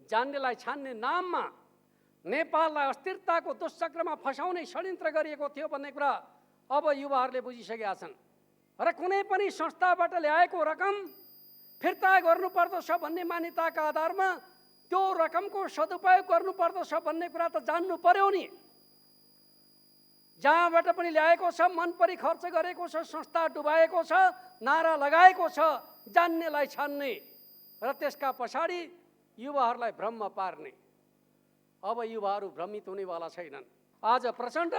जान्नेलाई छान्ने नाममा नेपाललाई अस्थिरताको दुश्चक्रमा फसाउने षड्यन्त्र गरिएको थियो भन्ने कुरा अब युवाहरूले बुझिसकेका छन्। र कुनै पनि संस्थाबाट ल्याएको रकम फिर्ता गर्नुपर्दछ भन्ने मान्यताका आधारमा त्यो रकमको सदुपयोग गर्नुपर्दछ भन्ने कुरा त जान्नु पर्यो नि। जहाँबाट पनि ल्याएको छ, मन परी खर्च गरेको छ, संस्था डुबाएको छ, नारा लगाएको छ, जान्नेलाई छान्ने र त्यसका पछाडि युवाहरूलाई भ्रममा पार्ने। अब युवाहरू भ्रमित हुनेवाला छैनन्। आज प्रचण्ड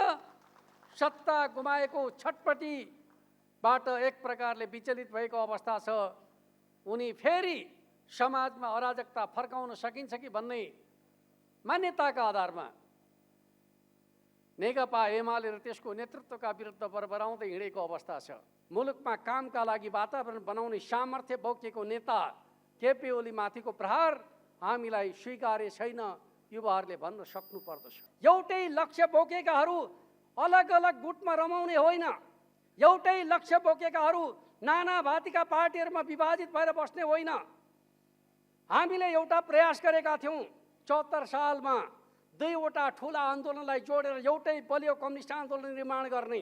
सत्ता गुमाएको छटपटीबाट एक प्रकारले विचलित भएको अवस्था छ। उनी फेरि समाजमा अराजकता फर्काउन सकिन्छ कि भन्ने मान्यताका आधारमा नेकपा एमाले र त्यसको नेतृत्वका विरुद्ध बरबराउँदै हिँडेको अवस्था छ। मुलुकमा कामका लागि वातावरण बनाउने सामर्थ्य बोकेको नेता केपी ओली माथिको प्रहार हामीलाई स्वीकार्य छैन, युवाहरूले भन्न सक्नु पर्दछ। एउटै लक्ष्य बोकेकाहरू अलग अलग गुटमा रमाउने होइन, एउटै लक्ष्य बोकेकाहरू नाना भाँतीका पार्टीहरूमा विभाजित भएर बस्ने होइन। हामीले एउटा प्रयास गरेका थियौँ 74 सालमा दुईवटा ठुला आन्दोलनलाई जोडेर एउटै बलियो कम्युनिस्ट आन्दोलन निर्माण गर्ने।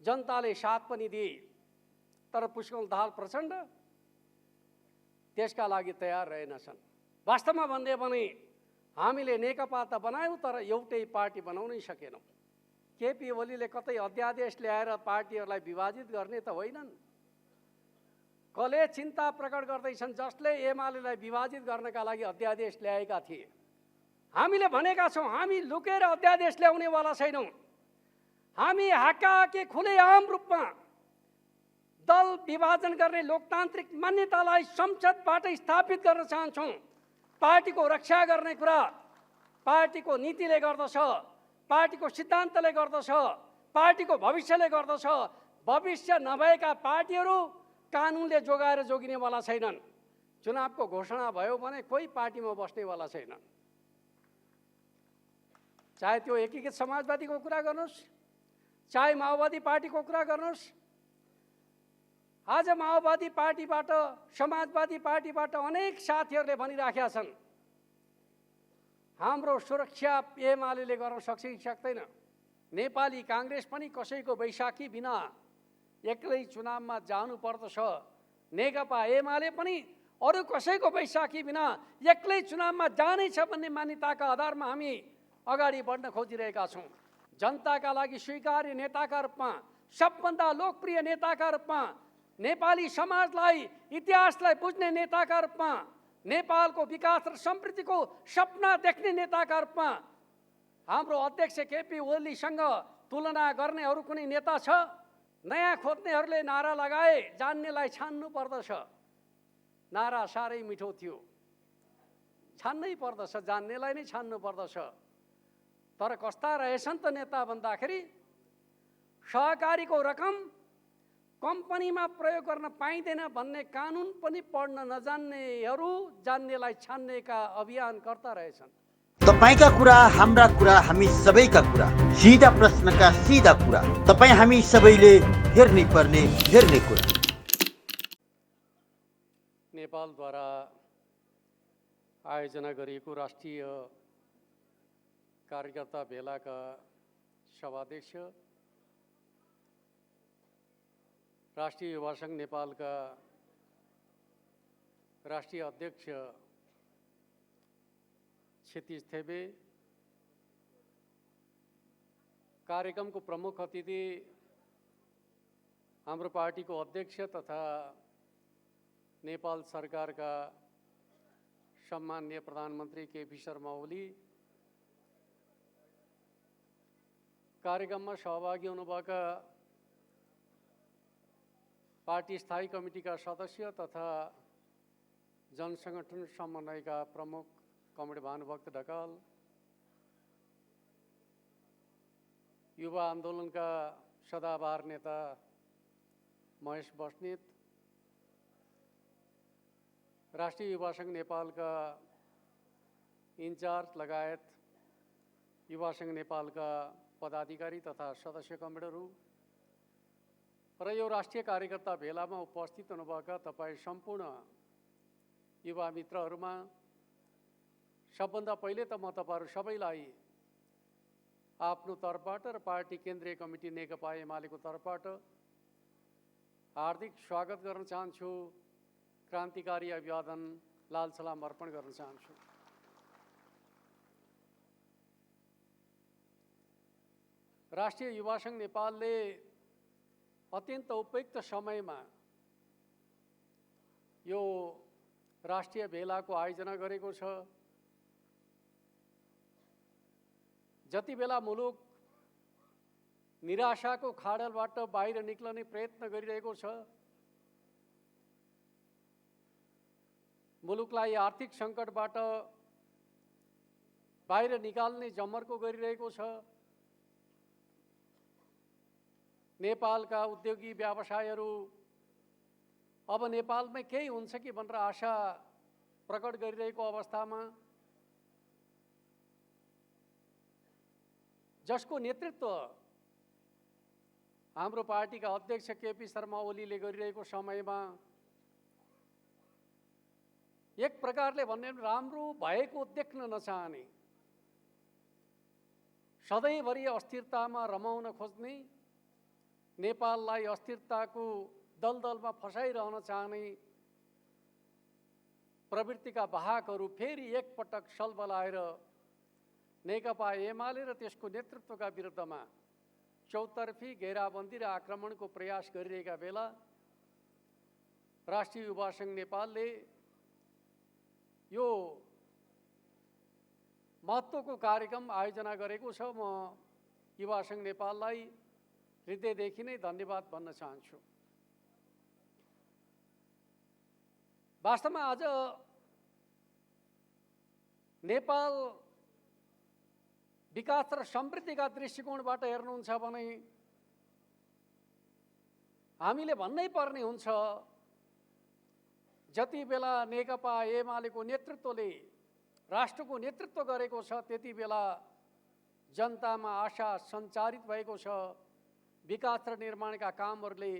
जनताले साथ पनि दिए, तर पुष्पकमल दाहाल प्रचण्ड त्यसका लागि तयार रहेनछन्। वास्तवमा भन्दै भने हामीले नेकपा त बनायौँ, तर एउटै पार्टी बनाउनै सकेनौँ। केपी ओलीले कतै अध्यादेश ल्याएर पार्टीहरूलाई विभाजित गर्ने त होइनन्। कसले चिन्ता प्रकट गर्दैछन् जसले एमालेलाई विभाजित गर्नका लागि अध्यादेश ल्याएका थिए। हामीले भनेका छौँ, हामी लुकेर अध्यादेश ल्याउनेवाला छैनौँ। हामी हाकाहाकी खुलेआम रूपमा दल विभाजन गर्ने लोकतान्त्रिक मान्यतालाई संसदबाट स्थापित गर्न चाहन्छौँ। पार्टीको रक्षा गर्ने कुरा पार्टीको नीतिले गर्दछ, पार्टीको सिद्धान्तले गर्दछ, पार्टीको भविष्यले गर्दछ। भविष्य नभएका पार्टीहरू कानुनले जोगाएर जोगिनेवाला छैनन्। चुनावको घोषणा भयो भने कोही पार्टीमा बस्नेवाला छैनन्। चाहे त्यो एकीकृत समाजवादीको कुरा गर्नुहोस्, चाहे माओवादी पार्टीको कुरा गर्नुहोस्। आज माओवादी पार्टीबाट, समाजवादी पार्टीबाट अनेक साथीहरूले भनिराखेका छन् हाम्रो सुरक्षा एमाले गर्न सक्छ कि सक्दैन। नेपाली काङ्ग्रेस पनि कसैको बैशाखी बिना एक्लै चुनावमा जानु पर्दछ। नेकपा एमाले पनि अरू कसैको बैशाखी बिना एक्लै चुनावमा जानेछ भन्ने मान्यताका आधारमा हामी अगाडि बढ्न खोजिरहेका छौँ। जनताका लागि स्वीकार्य नेताका रूपमा, सबभन्दा लोकप्रिय नेताका रूपमा, नेपाली समाजलाई, इतिहासलाई बुझ्ने नेताका रूपमा, नेपालको विकास र समृद्धिको सपना देख्ने नेताका रूपमा हाम्रो अध्यक्ष केपी ओलीसँग तुलना गर्ने अरू कुनै नेता छ? नयाँ खोज्नेहरूले नारा लगाए जान्नेलाई छान्नु पर्दछ। नारा साह्रै मिठो थियो, छान्नै पर्दछ, जान्नेलाई नै छान्नु पर्दछ। तर कस्ता रहेछन् त नेता भन्दाखेरि सहकारीको रकम कम्पनीमा प्रयोग गर्न पाइँदैन भन्ने कानुन पनि पढ्न नजान्नेहरू जान्नेलाई छान्नेका अभियानकर्ता रहेछन्। तपाईका कुरा, हाम्रा कुरा, हामी सबैका कुरा, सिधा प्रश्नका सिधा कुरा, तपाईँ हामी सबैले हेर्नै पर्ने हेर्ने कुरा। नेपालद्वारा आयोजना गरिएको राष्ट्रिय कार्यकर्ता भेलाका सभाध्यक्ष, राष्ट्रिय युवा सङ्घ नेपालका राष्ट्रिय अध्यक्ष क्षितिज थेबे, कार्यक्रमको प्रमुख अतिथि हाम्रो पार्टीको अध्यक्ष तथा नेपाल सरकारका सम्माननीय प्रधानमन्त्री केपी शर्मा ओली, कार्यक्रममा सहभागी हुनुभएका पार्टी स्थायी कमिटीका सदस्य तथा जनसङ्गठन समन्वयका प्रमुख कमरेड भानुभक्त ढकाल, युवा आन्दोलनका सदाबहार नेता महेश बस्नेत, राष्ट्रिय युवा सङ्घ नेपालका इन्चार्ज लगायत युवा सङ्घ नेपालका पदाधिकारी तथा सदस्य कमरेडहरू र यो राष्ट्रिय कार्यकर्ता भेलामा उपस्थित हुनुभएका तपाईँ सम्पूर्ण युवा मित्रहरूमा सबभन्दा पहिले त म तपाईँहरू सबैलाई आफ्नो तर्फबाट र पार्टी केन्द्रीय कमिटी नेकपा एमालेको तर्फबाट हार्दिक स्वागत गर्न चाहन्छु। क्रान्तिकारी अभिवादन, लाल सलाम अर्पण गर्न चाहन्छु। राष्ट्रिय युवा सङ्घ नेपालले अत्यन्त उपयुक्त समयमा यो राष्ट्रिय भेलाको आयोजना गरेको छ। जति बेला मुलुक निराशाको खाडलबाट बाहिर निक्लने प्रयत्न गरिरहेको छ, मुलुकलाई आर्थिक सङ्कटबाट बाहिर निकाल्ने जमर्को गरिरहेको छ, नेपालका उद्योगी व्यवसायहरू अब नेपालमै केही हुन्छ कि भनेर आशा प्रकट गरिरहेको अवस्थामा जसको नेतृत्व हाम्रो पार्टीका अध्यक्ष केपी शर्मा ओलीले गरिरहेको समयमा एक प्रकारले भन्ने राम्रो भएको देख्न नचाहने, सधैँभरि अस्थिरतामा रमाउन खोज्ने, नेपाललाई अस्थिरताको दलदलमा फसाइरहन चाहने प्रवृत्तिका वाहकहरू फेरि एकपटक सलबलाएर नेकपा एमाले र त्यसको नेतृत्वका विरुद्धमा चौतर्फी घेराबन्दी र आक्रमणको प्रयास गरिरहेका बेला राष्ट्रिय युवा सङ्घ नेपालले यो महत्त्वको कार्यक्रम आयोजना गरेको छ। म युवा सङ्घ नेपाललाई हृदयदेखि नै धन्यवाद भन्न चाहन्छु। वास्तवमा आज नेपाल विकास र समृद्धिका दृष्टिकोणबाट हेर्नुहुन्छ भने हामीले भन्नै पर्ने हुन्छ, जति बेला नेकपा एमालेको नेतृत्वले राष्ट्रको नेतृत्व गरेको छ त्यति बेला जनतामा आशा सञ्चारित भएको छ, विकास र निर्माणका कामहरूले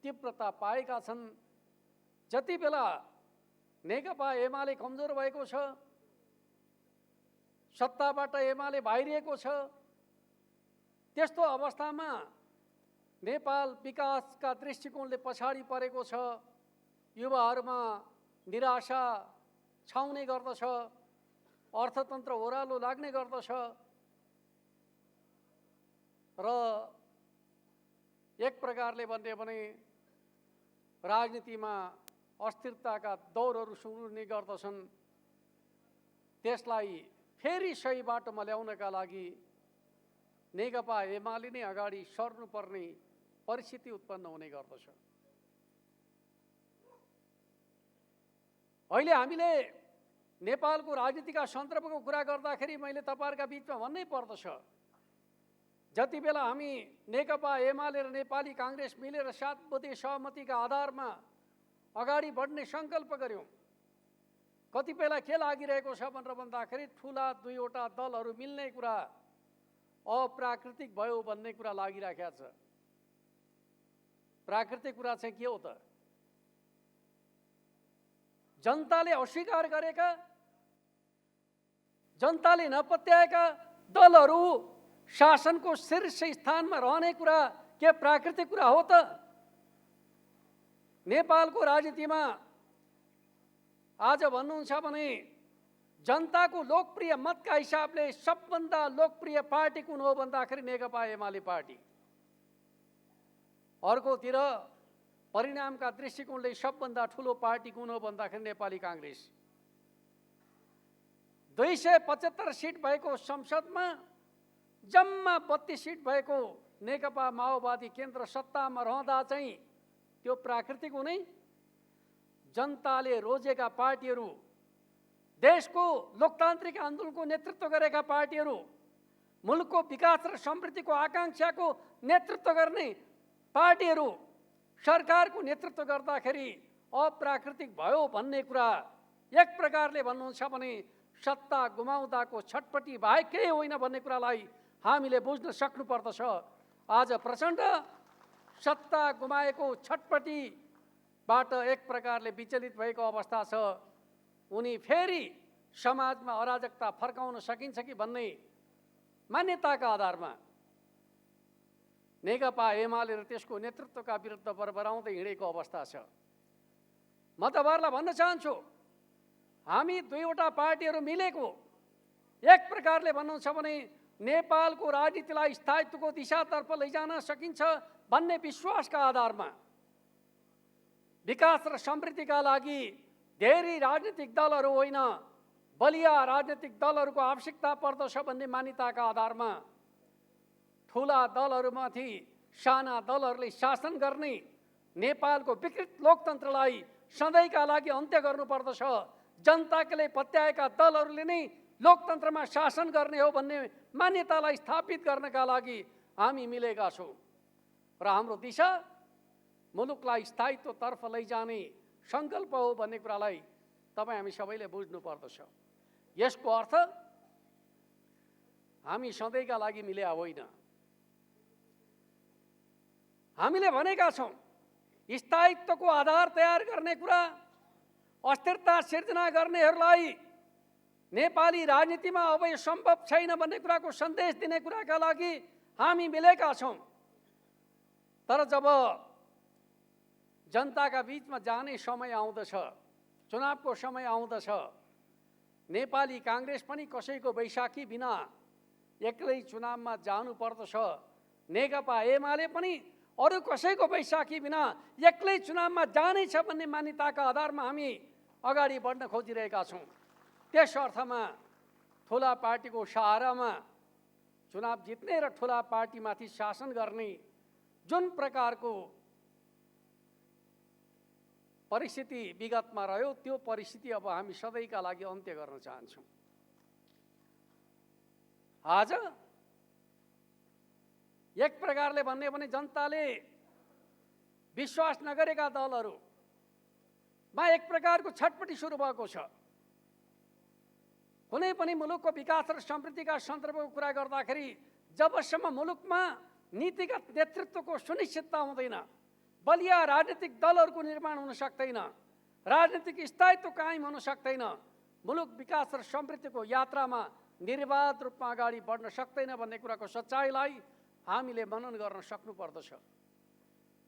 तीव्रता पाएका छन्। जति बेला नेकपा एमाले कमजोर भएको छ, सत्ताबाट एमाले बाहिरिएको छ, त्यस्तो अवस्थामा नेपाल विकासका दृष्टिकोणले पछाडि परेको छ, युवाहरूमा निराशा छाउने गर्दछ, अर्थतन्त्र ओह्रालो लाग्ने गर्दछ र एक प्रकारले भन्ने भने राजनीतिमा अस्थिरताका दौरहरू सुरु हुने गर्दछन्। त्यसलाई फेरि सही बाटोमा ल्याउनका लागि नेकपा एमाले नै अगाडि सर्नुपर्ने परिस्थिति उत्पन्न हुने गर्दछ। अहिले हामीले नेपालको राजनीतिका सन्दर्भको कुरा गर्दाखेरि मैले तपाईँहरूका बिचमा भन्नै पर्दछ, जति बेला हामी नेकपा एमाले र नेपाली काङ्ग्रेस मिलेर 7 बुँदे सहमतिका आधारमा अगाडि बढ्ने सङ्कल्प गऱ्यौँ, कतिपयलाई के लागिरहेको छ भनेर भन्दाखेरि ठुला 2वटा दलहरू मिल्ने कुरा अप्राकृतिक भयो भन्ने कुरा लागिराखेको छ। प्राकृतिक कुरा चाहिँ के हो त? जनताले अस्वीकार गरेका, जनताले नपत्याएका दलहरू शासनको शीर्ष स्थानमा रहने कुरा के प्राकृतिक कुरा हो त? नेपालको राजनीतिमा आज भन्नुहुन्छ भने जनताको लोकप्रिय मतका हिसाबले सबभन्दा लोकप्रिय पार्टी कुन हो भन्दाखेरि नेकपा एमाले पार्टी, अर्कोतिर परिणामका दृष्टिकोणले सबभन्दा ठुलो पार्टी कुन हो भन्दाखेरि नेपाली काङ्ग्रेस। 275 सिट भएको संसदमा जम्मा 32 सिट भएको नेकपा माओवादी केन्द्र सत्तामा रहँदा चाहिँ त्यो प्राकृतिक हुने, जनताले रोजेका पार्टीहरू, देशको लोकतान्त्रिक आन्दोलनको नेतृत्व गरेका पार्टीहरू, मुलुकको विकास र समृद्धिको आकाङ्क्षाको नेतृत्व गर्ने पार्टीहरू सरकारको नेतृत्व गर्दाखेरि अप्राकृतिक भयो भन्ने कुरा एक प्रकारले भन्नुहुन्छ भने सत्ता गुमाउँदाको छटपटी बाहेक केही होइन भन्ने कुरालाई हामीले बुझ्न सक्नुपर्दछ। आज प्रचण्ड सत्ता गुमाएको छटपटीबाट एक प्रकारले विचलित भएको अवस्था छ। उनी फेरि समाजमा अराजकता फर्काउन सकिन्छ कि भन्ने मान्यताका आधारमा नेकपा एमाले र त्यसको नेतृत्वका विरुद्ध बरबराउँदै हिँडेको अवस्था छ। म तपाईँहरूलाई भन्न चाहन्छु, हामी दुईवटा पार्टीहरू मिलेको एक प्रकारले भन्नुहुन्छ भने नेपालको राजनीतिलाई स्थायित्वको दिशातर्फ लैजान सकिन्छ भन्ने विश्वासका आधारमा विकास र समृद्धिका लागि धेरै राजनीतिक दलहरू होइन, बलिया राजनीतिक दलहरूको आवश्यकता पर्दछ भन्ने मान्यताका आधारमा ठुला दलहरूमाथि साना दलहरूले शासन गर्ने नेपालको विकृत लोकतन्त्रलाई सधैँका लागि अन्त्य गर्नुपर्दछ। जनताले पत्याएका दलहरूले नै लोकतन्त्रमा शासन गर्ने हो भन्ने मान्यतालाई स्थापित गर्नका लागि हामी मिलेका छौँ र हाम्रो दिशा मुलुकलाई स्थायित्वतर्फ लैजाने सङ्कल्प हो भन्ने कुरालाई तपाईँ हामी सबैले बुझ्नुपर्दछ। यसको अर्थ हामी सधैँका लागि मिले होइन। हामीले भनेका छौँ स्थायित्वको आधार तयार गर्ने कुरा, अस्थिरता सिर्जना गर्नेहरूलाई नेपाली राजनीतिमा अब यो सम्भव छैन भन्ने कुराको सन्देश दिने कुराका लागि हामी मिलेका छौँ। तर जब जनताका बीचमा जाने समय आउँदछ, चुनावको समय आउँदछ, नेपाली काङ्ग्रेस पनि कसैको बैशाखी बिना एक्लै चुनावमा जानुपर्दछ, नेकपा एमाले पनि अरू कसैको बैशाखी बिना एक्लै चुनावमा जानेछ भन्ने मान्यताका आधारमा हामी अगाडि बढ्न खोजिरहेका छौँ। त्यस अर्थमा ठुला पार्टीको सहारामा चुनाव जित्ने र ठुला पार्टीमाथि शासन गर्ने जुन प्रकारको परिस्थिति विगतमा रह्यो त्यो परिस्थिति अब हामी सधैँका लागि अन्त्य गर्न चाहन्छौँ। आज एक प्रकारले भन्ने भने जनताले विश्वास नगरेका दलहरूमा एक प्रकारको छटपटी सुरु भएको छ। कुनै पनि मुलुकको विकास र समृद्धिका सन्दर्भको कुरा गर्दाखेरि जबसम्म मुलुकमा नीतिगत नेतृत्वको सुनिश्चितता हुँदैन, बलिया राजनीतिक दलहरूको निर्माण हुन सक्दैन, राजनीतिक स्थायित्व कायम हुन सक्दैन, मुलुक विकास र समृद्धिको यात्रामा निर्वाध रूपमा अगाडि बढ्न सक्दैन भन्ने कुराको सच्चाइलाई हामीले मनन गर्न सक्नुपर्दछ।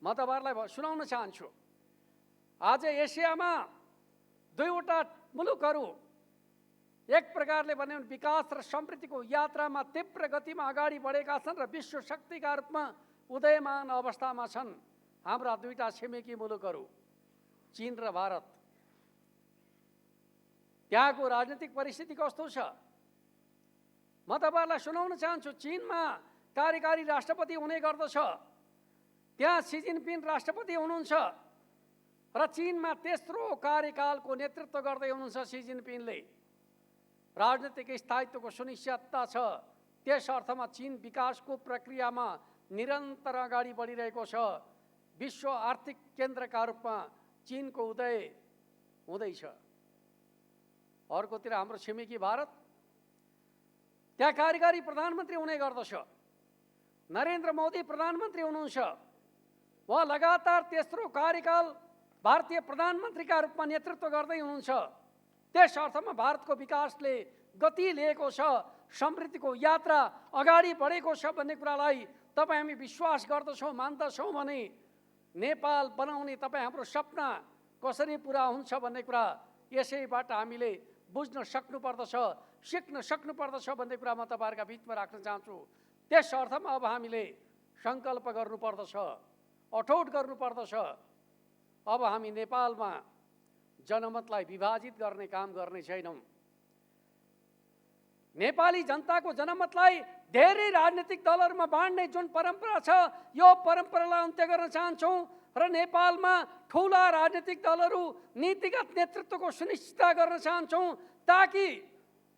म तपाईँहरूलाई सुनाउन चाहन्छु, आज एसियामा दुईवटा मुलुकहरू एक प्रकारले भन्यो भने विकास र समृद्धिको यात्रामा तीव्र गतिमा अगाडि बढेका छन् र विश्व शक्तिका रूपमा उदयमान अवस्थामा छन्। हाम्रा दुईटा छिमेकी मुलुकहरू चीन र भारत। त्यहाँको राजनीतिक परिस्थिति कस्तो छ म तपाईँहरूलाई सुनाउन चाहन्छु। चीनमा कार्यकारी राष्ट्रपति हुने गर्दछ, त्यहाँ सी जिनपिङ राष्ट्रपति हुनुहुन्छ र चीनमा तेस्रो कार्यकालको नेतृत्व गर्दै हुनुहुन्छ सी जिनपिङले। राजनीतिक स्थायित्वको सुनिश्चितता छ। त्यस अर्थमा चीन विकासको प्रक्रियामा निरन्तर अगाडि बढिरहेको छ। विश्व आर्थिक केन्द्रका रूपमा चीनको उदय हुँदैछ। अर्कोतिर हाम्रो छिमेकी भारत, त्यहाँ कार्यकारी प्रधानमन्त्री हुने गर्दछ, नरेन्द्र मोदी प्रधानमन्त्री हुनुहुन्छ। उहाँ लगातार तेस्रो कार्यकाल भारतीय प्रधानमन्त्रीका रूपमा नेतृत्व गर्दै हुनुहुन्छ। त्यस अर्थमा भारतको विकासले गति लिएको छ, समृद्धिको यात्रा अगाडि बढेको छ भन्ने कुरालाई तपाईँ हामी विश्वास गर्दछौँ, मान्दछौँ भने नेपाल बनाउने तपाईँ हाम्रो सपना कसरी पुरा हुन्छ भन्ने कुरा यसैबाट हामीले बुझ्न सक्नुपर्दछ, सिक्न सक्नुपर्दछ भन्ने कुरा म तपाईँहरूका बिचमा राख्न चाहन्छु। त्यस अर्थमा अब हामीले सङ्कल्प गर्नुपर्दछ, अठोट गर्नुपर्दछ। अब हामी नेपालमा जनमतलाई विभाजित गर्ने काम गर्ने छैनौँ। नेपाली जनताको जनमतलाई धेरै राजनीतिक दलहरूमा बाँड्ने जुन परम्परा छ यो परम्परालाई अन्त्य गर्न चाहन्छौँ र नेपालमा ठुला राजनीतिक दलहरू नीतिगत नेतृत्वको सुनिश्चितता गर्न चाहन्छौँ ताकि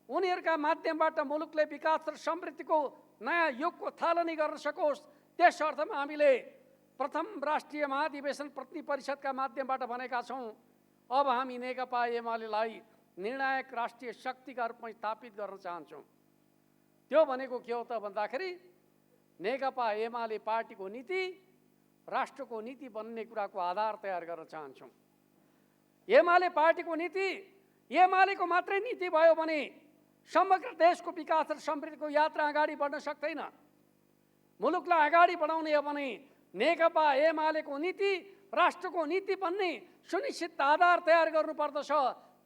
उनीहरूका माध्यमबाट मुलुकले विकास र समृद्धिको नयाँ युगको थालनी गर्न सकोस्। त्यस अर्थमा हामीले प्रथम राष्ट्रिय महाधिवेशन प्रतिनिधि परिषदका माध्यमबाट भनेका छौँ अब हामी नेकपा एमालेलाई निर्णायक राष्ट्रिय शक्तिका रूपमा स्थापित गर्न चाहन्छौँ। त्यो भनेको के हो त भन्दाखेरि नेकपा एमाले पार्टीको नीति राष्ट्रको नीति बन्ने कुराको आधार तयार गर्न चाहन्छौँ। एमाले पार्टीको नीति एमालेको मात्रै नीति भयो भने समग्र देशको विकास र समृद्धिको यात्रा अगाडि बढ्न सक्दैन। मुलुकलाई अगाडि बढाउने हो भने नेकपा एमालेको नीति राष्ट्रको नीति बन्ने सुनिश्चित आधार तयार गर्नुपर्दछ।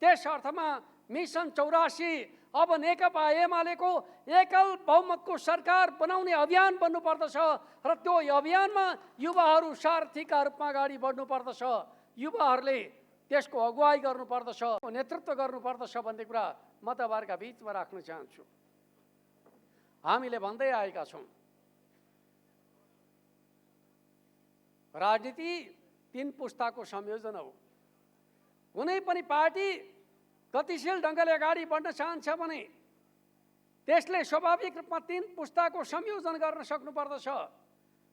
त्यस अर्थमा मिसन 84 अब नेकपा एमालेको एकल बहुमतको सरकार बनाउने अभियान बन्नुपर्दछ र त्यो अभियानमा युवाहरू सारथीका रूपमा अगाडि बढ्नुपर्दछ। युवाहरूले त्यसको अगुवाई गर्नुपर्दछ, नेतृत्व गर्नुपर्दछ भन्ने कुरा म तपाईँहरूका बिचमा राख्न चाहन्छु। हामीले भन्दै आएका छौँ राजनीति 3 पुस्ताको संयोजन हो। कुनै पनि पार्टी गतिशील ढङ्गले अगाडि बढ्न चाहन्छ भने त्यसले स्वाभाविक रूपमा 3 पुस्ताको संयोजन गर्न सक्नुपर्दछ।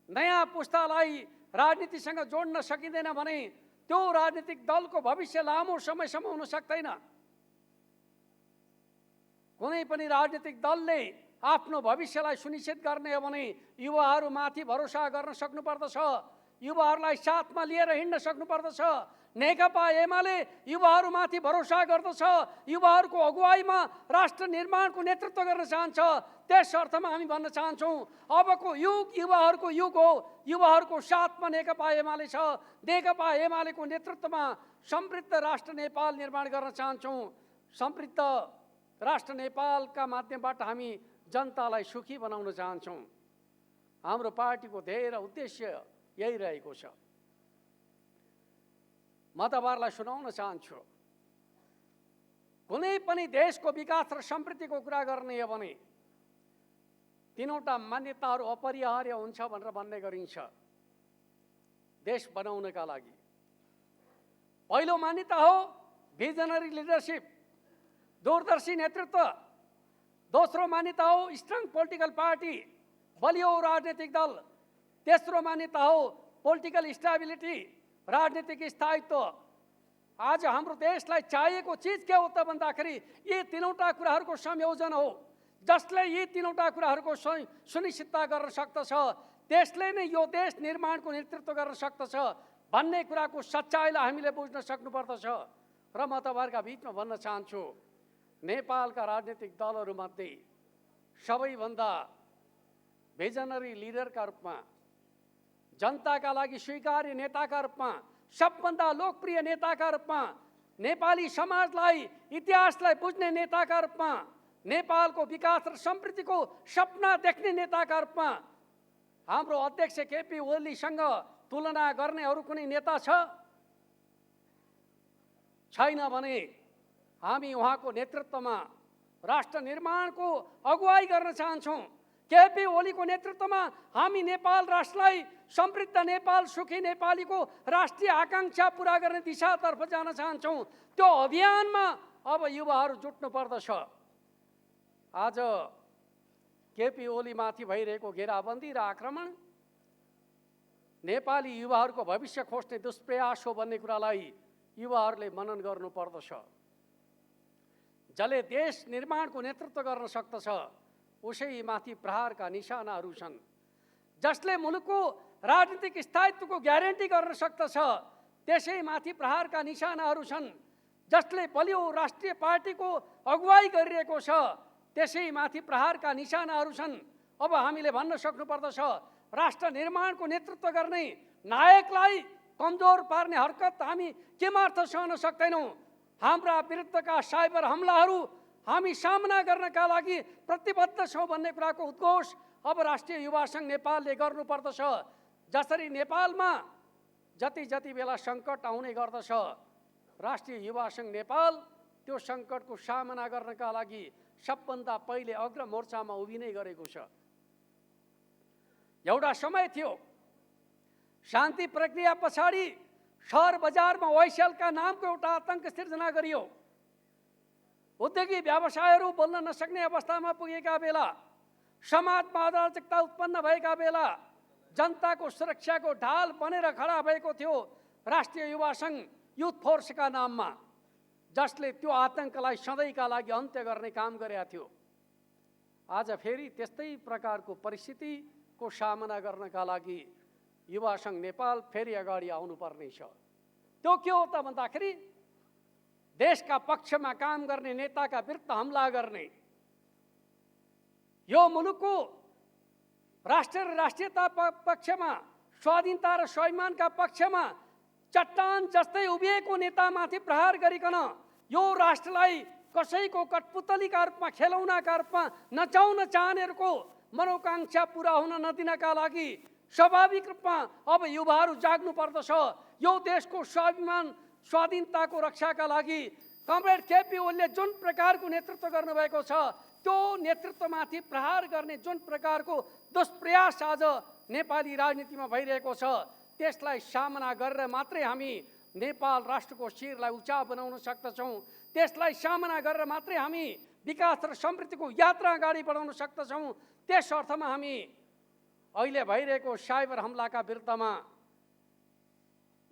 नयाँ पुस्तालाई राजनीतिसँग जोड्न सकिँदैन भने त्यो राजनीतिक दलको भविष्य लामो समयसम्म हुन सक्दैन। कुनै पनि राजनीतिक दलले आफ्नो भविष्यलाई सुनिश्चित गर्ने हो भने युवाहरूमाथि भरोसा गर्न सक्नुपर्दछ, युवाहरूलाई साथमा लिएर हिँड्न सक्नुपर्दछ। नेकपा एमाले युवाहरूमाथि भरोसा गर्दछ, युवाहरूको अगुवाईमा राष्ट्र निर्माणको नेतृत्व गर्न चाहन्छ। त्यस अर्थमा हामी भन्न चाहन्छौँ अबको युग युवाहरूको युग हो। युवाहरूको साथमा नेकपा एमाले छ। नेकपा एमालेको नेतृत्वमा समृद्ध राष्ट्र नेपाल निर्माण गर्न चाहन्छौँ। समृद्ध राष्ट्र नेपालका माध्यमबाट हामी जनतालाई सुखी बनाउन चाहन्छौँ। हाम्रो पार्टीको ध्येय र उद्देश्य यही रहेको छ। म तपाईँहरूलाई सुनाउन चाहन्छु, कुनै पनि देशको विकास र समृद्धिको कुरा गर्ने हो भने 3वटा मान्यताहरू अपरिहार्य हुन्छ भनेर भन्ने गरिन्छ देश बनाउनका लागि। पहिलो मान्यता हो भिजनरी लिडरसिप, दूरदर्शी नेतृत्व। दोस्रो मान्यता हो स्ट्रङ पोलिटिकल पार्टी, बलियो राजनीतिक दल। तेस्रो मान्यता हो पोलिटिकल स्टेबिलिटी, राजनीतिक स्थायित्व। आज हाम्रो देशलाई चाहिएको चिज के हो त भन्दाखेरि यी 3वटा कुराहरूको संयोजन हो। जसले यी 3वटा कुराहरूको सुनिश्चितता गर्न सक्दछ त्यसले नै यो देश निर्माणको नेतृत्व गर्न सक्दछ भन्ने कुराको सच्चाइलाई हामीले बुझ्न सक्नुपर्दछ। र म तपाईँहरूका बिचमा भन्न चाहन्छु, नेपालका राजनीतिक दलहरूमध्ये सबैभन्दा भिजनरी लिडरका रूपमा, जनताका लागि स्वीकार्य नेताका रूपमा, सबभन्दा लोकप्रिय नेताका रूपमा, नेपाली समाजलाई इतिहासलाई बुझ्ने नेताका रूपमा, नेपालको विकास र समृद्धिको सपना देख्ने नेताका रूपमा हाम्रो अध्यक्ष केपी ओलीसँग तुलना गर्ने अरू कुनै नेता छ? छैन भने हामी उहाँको नेतृत्वमा राष्ट्र निर्माणको अगुवाई गर्न चाहन्छौँ। केपी ओलीको नेतृत्वमा हामी नेपाल राष्ट्रलाई समृद्ध नेपाल, सुखी नेपालीको राष्ट्रिय आकांक्षा पुरा गर्ने दिशातर्फ जान चाहन्छौँ। त्यो अभियानमा अब युवाहरू जुट्नु पर्दछ। आज केपी ओलीमाथि भइरहेको घेराबन्दी र आक्रमण नेपाली युवाहरूको भविष्य खोज्ने दुष्प्रयास हो भन्ने कुरालाई युवाहरूले मनन गर्नु पर्दछ। जसले देश निर्माणको नेतृत्व गर्न सक्दछ उसैमाथि प्रहारका निशानाहरू छन्। जसले मुलुकको राजनीतिक स्थायित्वको ग्यारेन्टी गर्न सक्दछ त्यसैमाथि प्रहारका निशानाहरू छन्। जसले बलियो राष्ट्रिय पार्टीको अगुवाई गरिरहेको छ त्यसैमाथि प्रहारका निशानाहरू छन्। अब हामीले भन्न सक्नुपर्दछ राष्ट्र निर्माणको नेतृत्व गर्ने नायकलाई कमजोर पार्ने हरकत हामी केमार्थ सहन सक्दैनौँ। हाम्रा विरुद्धका साइबर हमलाहरू हामी सामना गर्नका लागि प्रतिबद्ध छौँ भन्ने कुराको उद्घोष अब राष्ट्रिय युवा सङ्घ नेपालले गर्नुपर्दछ। जसरी नेपालमा जति बेला सङ्कट आउने गर्दछ राष्ट्रिय युवा सङ्घ नेपाल त्यो सङ्कटको सामना गर्नका लागि सबभन्दा पहिले अग्र मोर्चामा उभिनै गरेको छ। एउटा समय थियो शान्ति प्रक्रिया पछाडि सहर बजारमा वाइसएलका नामको एउटा आतङ्क सिर्जना गरियो। उद्योगी व्यवसायहरू बोल्न नसक्ने अवस्थामा पुगेका बेला, समाजमा अराजकता उत्पन्न भएका बेला जनताको सुरक्षाको ढाल बनेर खडा भएको थियो राष्ट्रिय युवा सङ्घ युथ फोर्सका नाममा, जसले त्यो आतङ्कलाई सधैँका लागि अन्त्य गर्ने काम गरेका थियो। आज फेरि त्यस्तै प्रकारको परिस्थितिको सामना गर्नका लागि युवा सङ्घ नेपाल फेरि अगाडि आउनुपर्ने छ। त्यो के हो त भन्दाखेरि देशका पक्षमा काम गर्ने नेताका विरुद्ध हमला गर्ने, यो मुलुकको राष्ट्र र राष्ट्रियता पक्षमा, स्वाधीनता र स्वाभिमानका पक्षमा चट्टान जस्तै उभिएको नेतामाथि प्रहार गरिकन यो राष्ट्रलाई कसैको कठपुतलीका रूपमा, खेलौनाका रूपमा नचाउन चाहनेहरूको मनोकांक्षा पूरा हुन नदिनका लागि स्वाभाविक रूपमा अब युवाहरू जाग्नु पर्दछ। यो देशको स्वाभिमान, स्वाधीनताको रक्षाका लागि कमरेड केपी ओलीले जुन प्रकारको नेतृत्व गर्नुभएको छ, त्यो नेतृत्वमाथि प्रहार गर्ने जुन प्रकारको दुष्प्रयास आज नेपाली राजनीतिमा भइरहेको छ, त्यसलाई सामना गरेर मात्रै हामी नेपाल राष्ट्रको शिरलाई उचा बनाउन सक्दछौँ। त्यसलाई सामना गरेर मात्रै हामी विकास र समृद्धिको यात्रा अगाडि बढाउन सक्दछौँ। त्यस अर्थमा हामी अहिले भइरहेको साइबर हमलाका विरुद्धमा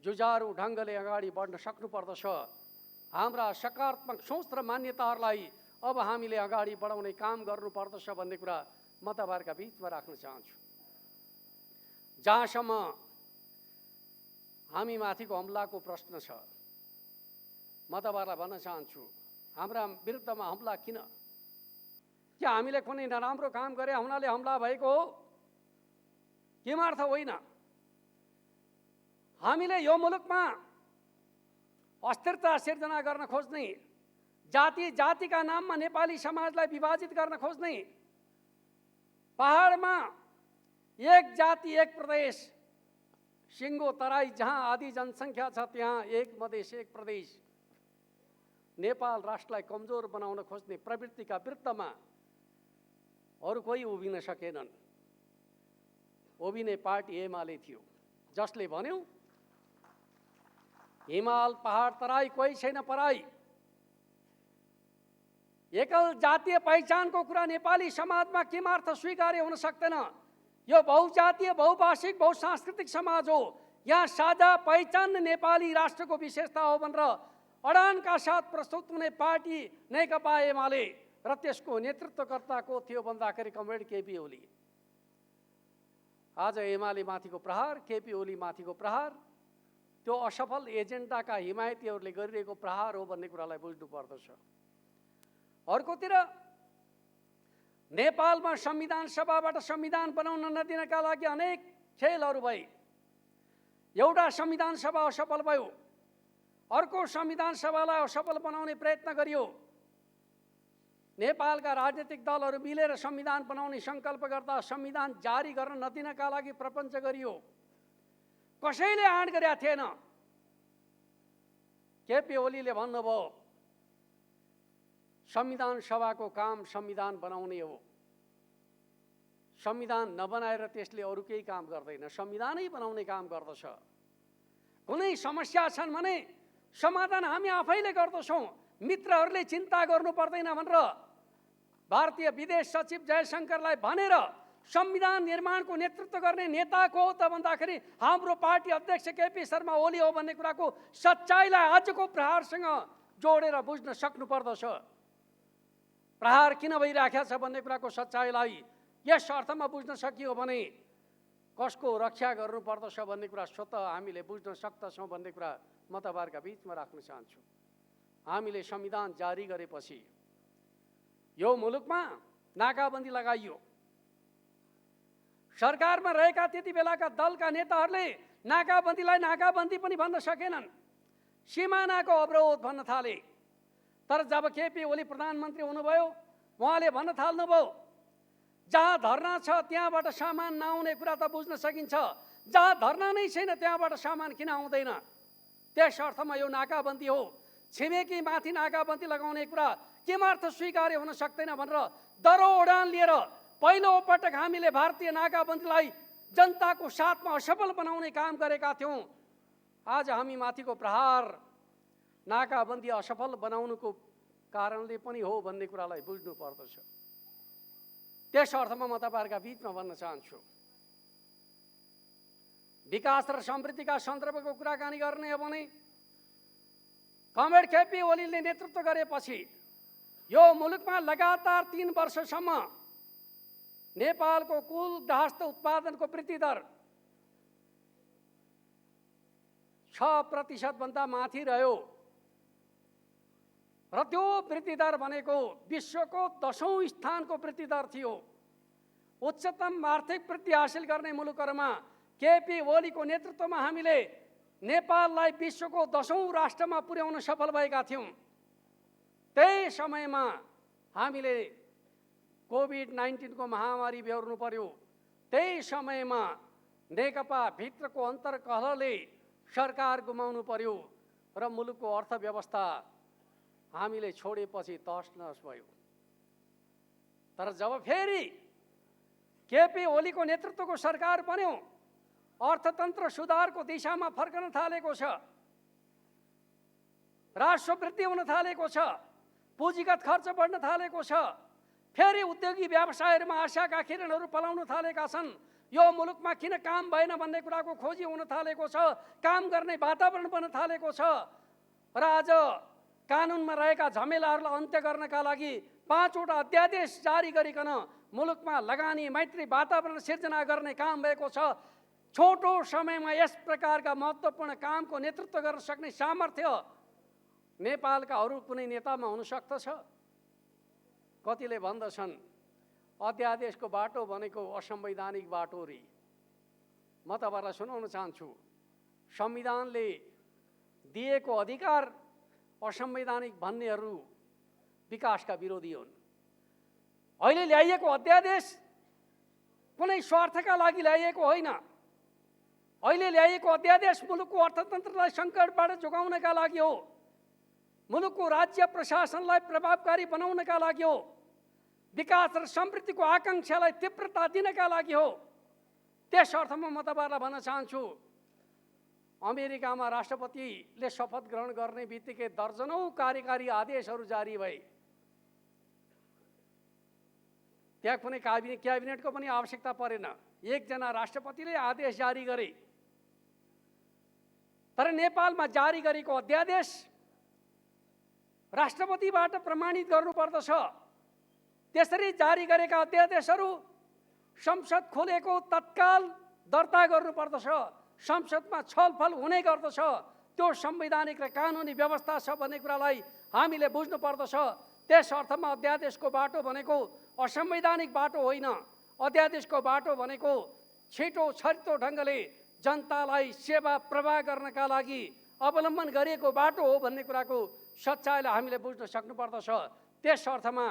जुझारु ढङ्गले अगाडि बढ्न सक्नुपर्दछ। हाम्रा सकारात्मक सोच र मान्यताहरूलाई अब हामीले अगाडि बढाउने काम गर्नुपर्दछ भन्ने कुरा म तपाईँहरूका बिचमा राख्न चाहन्छु। जहाँसम्म हामी माथिको हमलाको प्रश्न छ, म तपाईँहरूलाई भन्न चाहन्छु, हाम्रा विरुद्धमा हमला किन? के हामीले कुनै नराम्रो काम गरे हुनाले हमला भएको हो? केमार्थ होइन। हामीले यो मुलुकमा अस्थिरता सिर्जना गर्न खोज्ने, जातिका नाममा नेपाली समाजलाई विभाजित गर्न खोज्ने, पहाडमा एक जाति एक प्रदेश, सिङ्गो तराई जहाँ आदि जनसङ्ख्या छ त्यहाँ एक मधेस एक प्रदेश, नेपाल राष्ट्रलाई कमजोर बनाउन खोज्ने प्रवृत्तिका विरुद्धमा अरू कोही उभिन सकेनन्। उभिने पार्टी एमाले थियो, जसले भन्यो हिमाल पहाड तराई कोही छैन पराई। एकल जातीय पहिचानको कुरा नेपाली समाजमा केमार्थ स्वीकार्य हुन सक्दैन? यो बहुजातीय, बहुभाषिक, बहुसांस्कृतिक समाज हो। यहाँ साझा पहिचान नेपाली राष्ट्रको विशेषता हो भनेर अडानका साथ प्रस्तुत हुने पार्टी नेकपा एमाले र त्यसको नेतृत्वकर्ता को थियो भन्दाखेरि कमरेड केपी ओली। आज एमाले माथिको प्रहार, केपी ओली माथिको प्रहार त्यो असफल एजेन्डाका हिमायतीहरूले गरिरहेको प्रहार हो भन्ने कुरालाई बुझ्नु पर्दछ। अर्कोतिर नेपालमा संविधान सभाबाट संविधान बनाउन नदिनका लागि अनेक खेलहरू भए। एउटा संविधान सभा असफल भयो, अर्को संविधान सभालाई असफल बनाउने प्रयत्न गरियो। नेपालका राजनीतिक दलहरू मिलेर संविधान बनाउने सङ्कल्प गर्दा संविधान जारी गर्न नदिनका लागि प्रपञ्च गरियो। कसैले आँट गरेका थिएन। केपी ओलीले भन्नुभयो संविधान सभाको काम संविधान बनाउने हो, संविधान नबनाएर त्यसले अरू केही काम गर्दैन, संविधानै बनाउने काम गर्दछ। कुनै समस्या छन् भने समाधान हामी आफैले गर्दछौँ, मित्रहरूले चिन्ता गर्नु पर्दैन भनेर भारतीय विदेश सचिव जयशङ्करलाई भनेर संविधान निर्माणको नेतृत्व गर्ने नेता को हो त भन्दाखेरि हाम्रो पार्टी अध्यक्ष केपी शर्मा ओली हो भन्ने कुराको सच्चाइलाई आजको प्रहारसँग जोडेर बुझ्न सक्नु पर्दछ। प्रहार किन भइराखेको छ भन्ने कुराको सच्चाइलाई यस अर्थमा बुझ्न सकियो भने कसको रक्षा गर्नुपर्दछ भन्ने कुरा स्वतः हामीले बुझ्न सक्दछौँ भन्ने कुरा म तपाईँहरूका बिचमा राख्न चाहन्छु। हामीले संविधान जारी गरेपछि यो मुलुकमा नाकाबन्दी लगाइयो। सरकारमा रहेका त्यति बेलाका दलका नेताहरूले नाकाबन्दीलाई नाकाबन्दी पनि भन्न सकेनन्, सीमानाको अवरोध भन्न थाले। तर जब केपी ओली प्रधानमन्त्री हुनुभयो उहाँले भन्न थाल्नुभयो जहाँ धर्ना छ त्यहाँबाट सामान नआउने कुरा त बुझ्न सकिन्छ, जहाँ धर्ना नै छैन त्यहाँबाट सामान किन आउँदैन? त्यस अर्थमा यो नाकाबन्दी हो। छिमेकी माथि नाकाबन्दी लगाउने कुरा केमार्थ स्वीकार्य हुन सक्दैन भनेर दरो उडान लिएर पहिलो पटक हामीले भारतीय नाकाबन्दीलाई जनताको साथमा असफल बनाउने काम गरेका थियौँ। आज हामी माथिको प्रहार नाकाबन्दी असफल बनाउनुको कारणले पनि हो भन्ने कुरालाई बुझ्नु पर्दछ। त्यस अर्थमा म तपाईँहरूका बिचमा भन्न चाहन्छु, विकास र समृद्धिका सन्दर्भको कुराकानी गर्ने हो भने कमरेड केपी ओलीले नेतृत्व गरेपछि यो मुलुकमा लगातार 3 वर्षसम्म नेपालको कुल गार्हस्थ्य उत्पादनको वृद्धि दर 6% भन्दा माथि रह्यो। र त्यो वृद्धि दर भनेको विश्वको 10औं स्थानको वृद्धि दर थियो। उच्चतम आर्थिक वृद्धि हासिल गर्ने मुलुकहरूमा केपी ओलीको नेतृत्वमा हामीले नेपाललाई विश्वको 10औं राष्ट्रमा पुर्याउन सफल भएका थियौँ। त्यही समयमा हामीले कोभिड-19 को महामारी बेहोर्नु पर्यो। त्यही समयमा नेकपा भित्रको अन्तर्कलहले सरकार गुमाउनु पर्यो र मुलुकको अर्थव्यवस्था हामीले छोडेपछि तहस-नहस भयो। तर जब फेरि केपी ओलीको नेतृत्वको सरकार बन्यो, अर्थतन्त्र सुधारको दिशामा फर्कन थालेको छ, राजस्व वृद्धि हुन थालेको छ, पुँजीगत खर्च बढ्न थालेको छ, फेरि उद्योगी व्यवसायहरूमा आशाका किरणहरू पलाउन थालेका छन्। यो मुलुकमा किन काम भएन भन्ने कुराको खोजी हुन थालेको छ, काम गर्ने वातावरण बन्न थालेको छ र आज कानुनमा रहेका झमेलाहरूलाई अन्त्य गर्नका लागि 5 वटा अध्यादेश जारी गरिकन मुलुकमा लगानी मैत्री वातावरण सिर्जना गर्ने काम भएको छ। छोटो समयमा यस प्रकारका महत्त्वपूर्ण कामको नेतृत्व गर्न सक्ने सामर्थ्य नेपालका अरू कुनै नेतामा हुन सक्दछ? कतिले भन्दछन् अध्यादेशको बाटो भनेको असंवैधानिक बाटो रे। म तपाईहरुलाई सुनाउन चाहन्छु, संविधानले दिएको अधिकार असंवैधानिक भन्नेहरू विकासका विरोधी हुन्। अहिले ल्याइएको अध्यादेश कुनै स्वार्थका लागि ल्याइएको होइन। अहिले ल्याइएको अध्यादेश मुलुकको अर्थतन्त्रलाई सङ्कटबाट जोगाउनका लागि हो, मुलुकको राज्य प्रशासनलाई प्रभावकारी बनाउनका लागि हो, विकास र समृद्धिको आकांक्षालाई तीव्रता दिनका लागि हो। त्यस अर्थमा म तपाईहरुलाई भन्न चाहन्छु, अमेरिकामा राष्ट्रपतिले शपथ ग्रहण गर्ने बित्तिकै दर्जनौं कार्यकारी आदेशहरू जारी भए। त्यहाँ कुनै क्याबिनेटको पनि आवश्यकता परेन, एकजना राष्ट्रपतिले आदेश जारी गरे। तर नेपालमा जारी गरेको अध्यादेश राष्ट्रपतिबाट प्रमाणित गर्नुपर्दछ। त्यसरी जारी गरेका अध्यादेशहरू संसद खोलेको तत्काल दर्ता गर्नुपर्दछ, संसदमा छलफल हुने गर्दछ। त्यो संवैधानिक र कानुनी व्यवस्था छ भन्ने कुरालाई हामीले बुझ्नु पर्दछ। त्यस अर्थमा अध्यादेशको बाटो भनेको असंवैधानिक बाटो होइन। अध्यादेशको बाटो भनेको छिटो छरितो ढङ्गले जनतालाई सेवा प्रवाह गर्नका लागि अवलम्बन गरिएको बाटो हो भन्ने कुराको सच्चाइलाई हामीले बुझ्न सक्नुपर्दछ। त्यस अर्थमा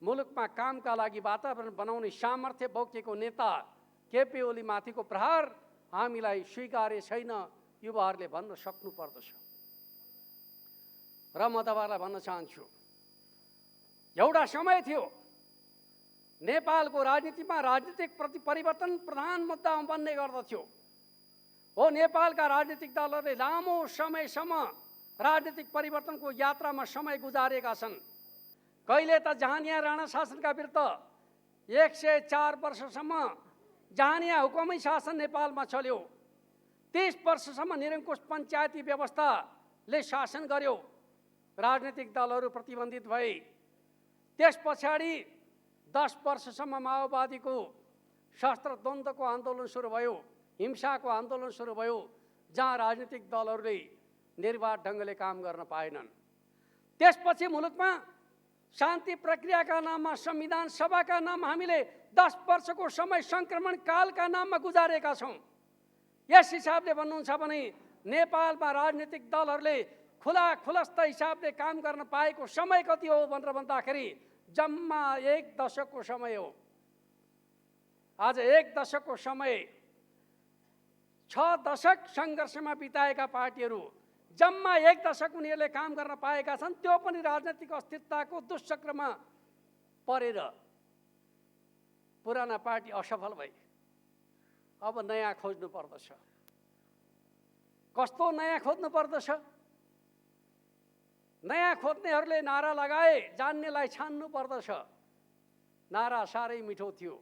मुलुकमा कामका लागि वातावरण बनाउने सामर्थ्य बोकेको नेता केपी ओली माथिको प्रहार हामीलाई स्वीकार्य छैन, युवाहरूले भन्न सक्नुपर्दछ। र म तपाईहरुलाई भन्न चाहन्छु, एउटा समय थियो नेपालको राजनीतिमा राजनीतिक परिवर्तन प्रधान मुद्दा बन्ने गर्दथ्यो। हो, नेपालका राजनीतिक दलहरूले लामो समयसम्म राजनीतिक परिवर्तनको यात्रामा समय गुजारेका छन्। कहिले त जहानिया राणा शासनका विरुद्ध 104 वर्षसम्म जहानिया हुकुमी शासन नेपालमा चल्यो। 30 वर्षसम्म निरङ्कुश पञ्चायती व्यवस्थाले शासन गर्यो। राजनीतिक दलहरू प्रतिबन्धित भए। त्यस पछाडि 10 वर्षसम्म माओवादीको शस्त्र द्वन्द्वको आन्दोलन सुरु भयो, हिंसाको आन्दोलन सुरु भयो, जहाँ राजनीतिक दलहरूले निर्वाध ढङ्गले काम गर्न पाएनन्। त्यसपछि मुलुकमा शान्ति प्रक्रियाका नाममा, संविधान सभाका नाममा हामीले 10 वर्षको समय सङ्क्रमण कालका नाममा गुजारेका छौँ। यस हिसाबले भन्नुहुन्छ भने नेपालमा राजनीतिक दलहरूले खुलस्त हिसाबले काम गर्न पाएको समय कति हो भनेर भन्दाखेरि जम्मा 1 दशकको समय हो। आज 1 दशकको समय, 6 दशक सङ्घर्षमा बिताएका पार्टीहरू जम्मा 1 दशक उनीहरूले काम गर्न पाएका छन्। त्यो पनि राजनीतिक अस्थिरताको दुष्चक्रमा परेर पुराना पार्टी असफल भए। अब नयाँ खोज्नु पर्दछ। कस्तो नयाँ खोज्नु पर्दछ? नयाँ खोज्नेहरूले नारा लगाए, जान्नेलाई छान्नु पर्दछ। नारा साह्रै मिठो थियो,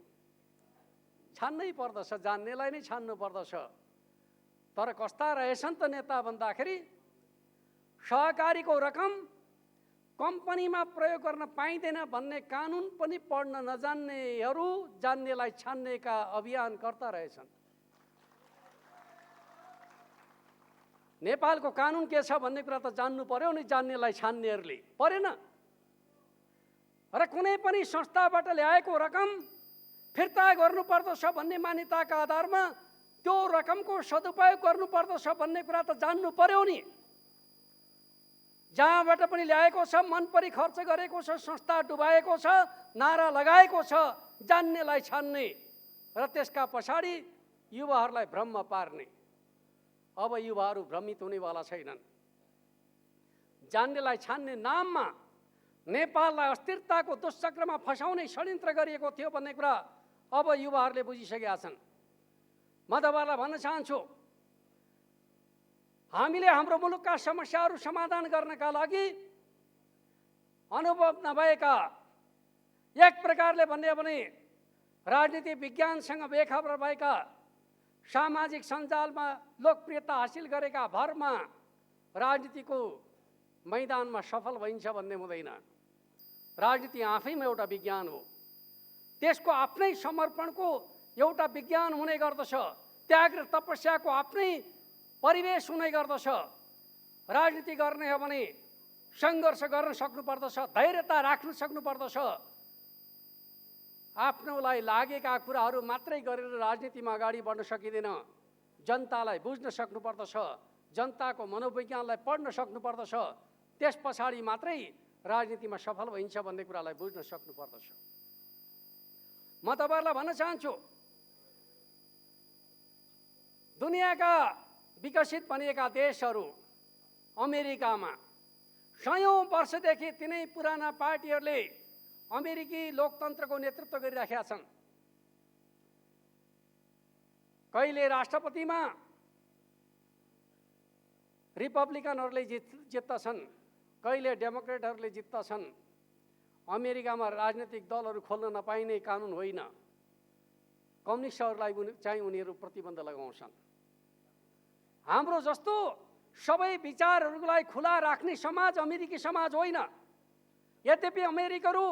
छान्नै पर्दछ, जान्नेलाई नै छान्नु पर्दछ। तर कस्ता रहेछन् त नेता भन्दाखेरि सहकारीको रकम कम्पनीमा प्रयोग गर्न पाइँदैन भन्ने कानुन पनि पढ्न नजान्नेहरू जान्नेलाई छान्नेका अभियानकर्ता रहेछन्। नेपालको कानुन के छ भन्ने कुरा त जान्नु पर्यो नि, जान्नेलाई छान्नेहरूले परेन। र कुनै पनि संस्थाबाट ल्याएको रकम फिर्ता गर्नुपर्दछ भन्ने मान्यताका आधारमा त्यो रकमको सदुपयोग गर्नुपर्दछ भन्ने कुरा त जान्नु पर्यो नि। जहाँबाट पनि ल्याएको छ, मन परी खर्च गरेको छ, संस्था डुबाएको छ, नारा लगाएको छ, जान्नेलाई छान्ने र त्यसका पछाडि युवाहरूलाई भ्रममा पार्ने। अब युवाहरू भ्रमित हुनेवाला छैनन्। जान्नेलाई छान्ने नाममा नेपाललाई अस्थिरताको दुश्चक्रमा फसाउने षड्यन्त्र गरिएको थियो भन्ने कुरा अब युवाहरूले बुझिसकेका छन्। म तपाईँलाई भन्न चाहन्छु, हामीले हाम्रो मुलुकका समस्याहरू समाधान गर्नका लागि अनुभव नभएका, एक प्रकारले भन्ने भने राजनीति विज्ञानसँग बेखबर भएका, सामाजिक सञ्जालमा लोकप्रियता हासिल गरेका भरमा राजनीतिको मैदानमा सफल भइन्छ भन्ने हुँदैन। राजनीति आफैमा एउटा विज्ञान हो, त्यसको आफ्नै समर्पणको एउटा विज्ञान हुने गर्दछ, त्याग र तपस्याको आफ्नै परिवेश हुने गर्दछ। राजनीति गर्ने हो भने सङ्घर्ष गर्न सक्नुपर्दछ, धैर्यता राख्न सक्नुपर्दछ। आफ्नोलाई लागेका कुराहरू मात्रै गरेर राजनीतिमा अगाडि बढ्न सकिँदैन। जनतालाई बुझ्न सक्नुपर्दछ, जनताको मनोविज्ञानलाई पढ्न सक्नुपर्दछ, त्यस पछाडि मात्रै राजनीतिमा सफल भइन्छ भन्ने कुरालाई बुझ्न सक्नुपर्दछ। म तपाईँहरूलाई भन्न चाहन्छु, दुनियाँका विकसित बनिएका देशहरू, अमेरिकामा सयौं वर्षदेखि तिनै पुराना पार्टीहरूले अमेरिकी लोकतन्त्रको नेतृत्व गरिराखेका छन्। कहिले राष्ट्रपतिमा रिपब्लिकनहरूले जित्दछन्, कहिले डेमोक्रेटहरूले जित्दछन्। अमेरिकामा राजनीतिक दलहरू खोल्न नपाइने कानुन होइन, कम्युनिस्टहरूलाई चाहिँ उनीहरू प्रतिबन्ध लगाउँछन्। हाम्रो जस्तो सबै विचारहरूलाई खुला राख्ने समाज अमेरिकी समाज होइन। यद्यपि अमेरिकाहरू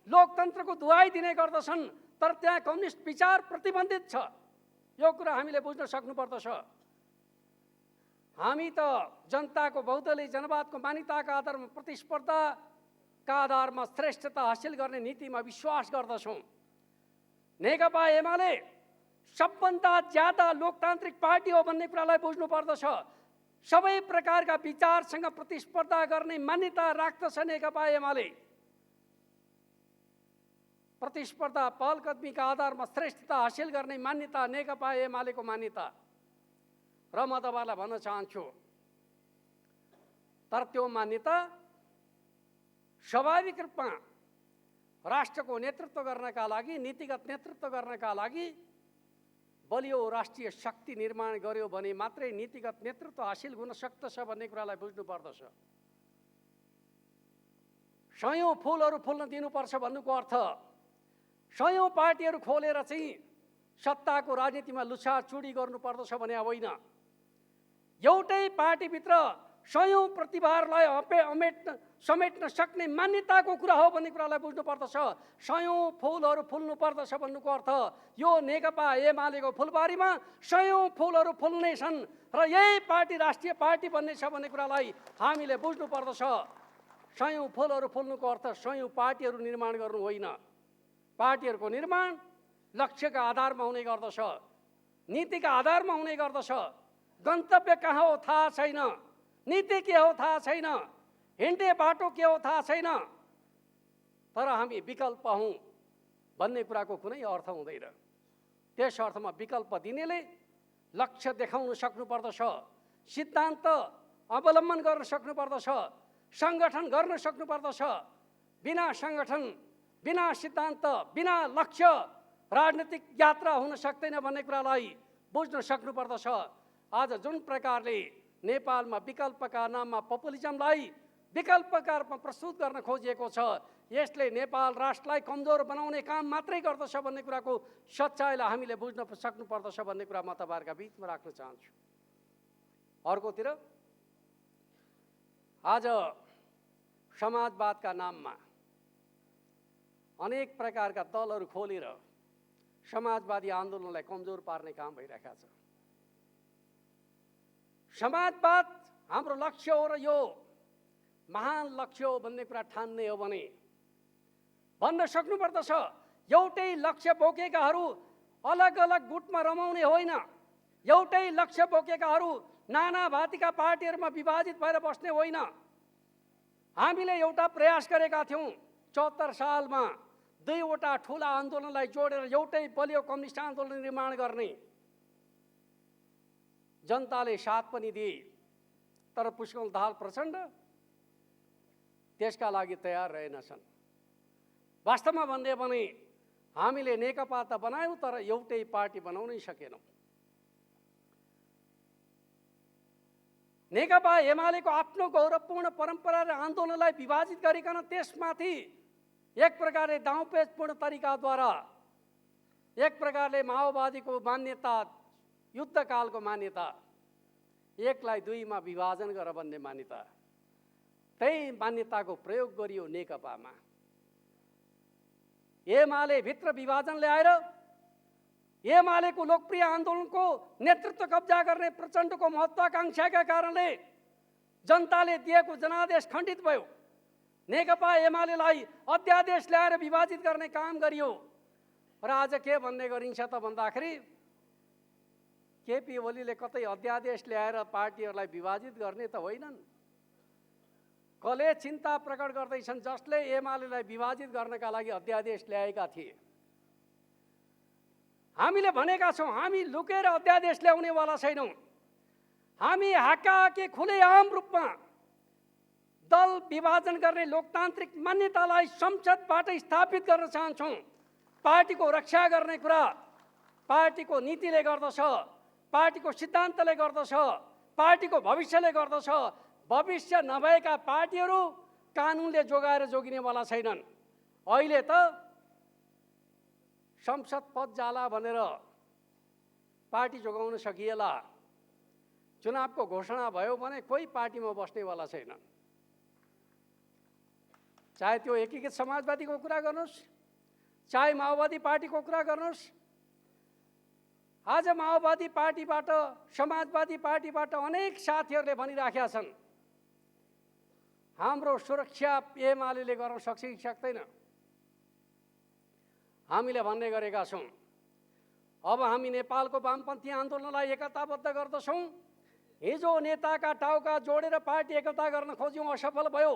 लोकतन्त्रको दुहाई दिने गर्दछन्, तर त्यहाँ कम्युनिस्ट विचार प्रतिबन्धित छ। यो कुरा हामीले बुझ्न सक्नुपर्दछ। हामी त जनताको बहुदलीय जनवादको मान्यताका आधारमा, प्रतिस्पर्धाका आधारमा श्रेष्ठता हासिल गर्ने नीतिमा विश्वास गर्दछौँ। नेकपा एमाले सबभन्दा ज्यादा लोकतान्त्रिक पार्टी हो भन्ने कुरालाई बुझ्नु पर्दछ। सबै प्रकारका विचारसँग प्रतिस्पर्धा गर्ने मान्यता राख्दछ नेकपा एमाले। प्रतिस्पर्धा पहलकदमीका आधारमा श्रेष्ठता हासिल गर्ने मान्यता नेकपा एमालेको मान्यता। र म तपाईँलाई भन्न चाहन्छु, तर त्यो मान्यता स्वाभाविक रूपमा राष्ट्रको नेतृत्व गर्नका लागि, नीतिगत नेतृत्व गर्नका लागि बलियो राष्ट्रिय शक्ति निर्माण गर्यो भने मात्रै नीतिगत नेतृत्व हासिल हुन सक्दछ भन्ने कुरालाई बुझ्नु पर्दछ। सयौं फुलहरू फुल्न दिनुपर्छ भन्नुको अर्थ सयौं पार्टीहरू खोलेर चाहिँ सत्ताको राजनीतिमा लुछाचुडी गर्नुपर्दछ भने होइन। एउटै पार्टीभित्र सयौं प्रतिभाहरूलाई समेट्न सक्ने मान्यताको कुरा हो भन्ने कुरालाई बुझ्नु पर्दछ। सयौं फुलहरू फुल्नु पर्दछ भन्नुको अर्थ यो नेकपा एमालेको फुलबारीमा सयौं फुलहरू फुल्ने छन् र यही पार्टी राष्ट्रिय पार्टी बन्ने छ भन्ने कुरालाई हामीले बुझ्नु पर्दछ। सयौं फुलहरू फुल्नुको अर्थ सयौं पार्टीहरू निर्माण गर्नु होइन। पार्टीहरूको निर्माण लक्ष्यका आधारमा हुने गर्दछ, नीतिका आधारमा हुने गर्दछ। गन्तव्य कहाँ हो थाहा छैन, नीति के हो थाहा छैन, हिँड्ने बाटो के हो थाहा छैन, तर हामी विकल्प हौँ भन्ने कुराको कुनै अर्थ हुँदैन। त्यस अर्थमा विकल्प दिनेले लक्ष्य देखाउन सक्नुपर्दछ, सिद्धान्त अवलम्बन गर्न सक्नुपर्दछ, सङ्गठन गर्न सक्नुपर्दछ। बिना सङ्गठन, बिना सिद्धान्त, बिना लक्ष्य राजनीतिक यात्रा हुन सक्दैन भन्ने कुरालाई बुझ्न सक्नुपर्दछ। आज जुन प्रकारले नेपालमा विकल्पका नाममा पपुलिजमलाई विकल्पका रूपमा प्रस्तुत गर्न खोजिएको छ, यसले नेपाल राष्ट्रलाई कमजोर बनाउने काम मात्रै गर्दछ भन्ने कुराको सच्चाइलाई हामीले बुझ्न सक्नुपर्दछ भन्ने कुरा म तपाईँहरूका बिचमा राख्न चाहन्छु। अर्कोतिर आज समाजवादका नाममा अनेक प्रकारका दलहरू खोलेर समाजवादी आन्दोलनलाई कमजोर पार्ने काम भइरहेको छ। समाजवाद हाम्रो लक्ष्य हो र यो महान लक्ष्य हो भन्ने कुरा ठान्ने हो भने भन्न सक्नुपर्दछ। एउटै लक्ष्य बोकेकाहरू अलग अलग गुटमा रमाउने होइन, एउटै लक्ष्य बोकेकाहरू नाना भाँतीका पार्टीहरूमा विभाजित भएर बस्ने होइन। हामीले एउटा प्रयास गरेका थियौँ 74 सालमा दुईवटा ठुला आन्दोलनलाई जोडेर एउटै बलियो कम्युनिस्ट आन्दोलन निर्माण गर्ने। जनताले साथ पनि दिए, तर पुष्पकमल दाहाल प्रचण्ड त्यसका लागि तयार रहेनछन्। वास्तवमा भन्ने भने हामीले नेकपा त बनायौँ, तर एउटै पार्टी बनाउनै सकेनौँ। नेकपा एमालेको आफ्नो गौरवपूर्ण परम्परा र आन्दोलनलाई विभाजित गरिकन त्यसमाथि एक प्रकारले दाउपेचपूर्ण तरिकाद्वारा एक प्रकारले माओवादीको मान्यता, युद्धकालको मान्यता, एकलाई दुईमा विभाजन गर भन्ने मान्यता, त्यही मान्यताको प्रयोग गरियो नेकपामा। एमाले भित्र विभाजन ल्याएर एमालेको लोकप्रिय आन्दोलनको नेतृत्व कब्जा गर्ने प्रचण्डको महत्वाकांक्षाका कारणले जनताले दिएको जनादेश खण्डित भयो। नेकपा एमालेलाई अध्यादेश ल्याएर विभाजित गर्ने काम गरियो र आज के भन्ने गरिन्छ त भन्दाखेरि केपी ओलीले कतै अध्यादेश ल्याएर पार्टीहरूलाई विभाजित गर्ने त होइनन्। कसले चिन्ता प्रकट गर्दैछन् जसले एमालेलाई विभाजित गर्नका लागि अध्यादेश ल्याएका थिए। हामीले भनेका छौँ हामी लुकेर अध्यादेश ल्याउनेवाला छैनौँ। हामी हाकाहाकी खुलेआम रूपमा दल विभाजन गर्ने लोकतान्त्रिक मान्यतालाई संसदबाट स्थापित गर्न चाहन्छौँ। पार्टीको रक्षा गर्ने कुरा पार्टीको नीतिले गर्दछ, पार्टीको सिद्धान्तले गर्दछ, पार्टीको भविष्यले गर्दछ। भविष्य नभएका पार्टीहरू कानुनले जोगाएर जोगिनेवाला छैनन्। अहिले त संसद पद जाला भनेर पार्टी जोगाउन सकिएला, चुनावको घोषणा भयो भने कोही पार्टीमा बस्नेवाला छैन। चाहे त्यो एकीकृत समाजवादीको कुरा गर्नुहोस्, चाहे माओवादी पार्टीको कुरा गर्नुहोस्। आज माओवादी पार्टीबाट, समाजवादी पार्टीबाट अनेक साथीहरूले भनिराखेका छन् हाम्रो सुरक्षा एमालेले गर्न सक्छ कि सक्दैन। हामीले भन्ने गरेका छौँ अब हामी नेपालको वामपन्थी आन्दोलनलाई एकताबद्ध गर्दछौँ। हिजो नेताका टाउका जोडेर पार्टी एकता गर्न खोज्यौँ, असफल भयो।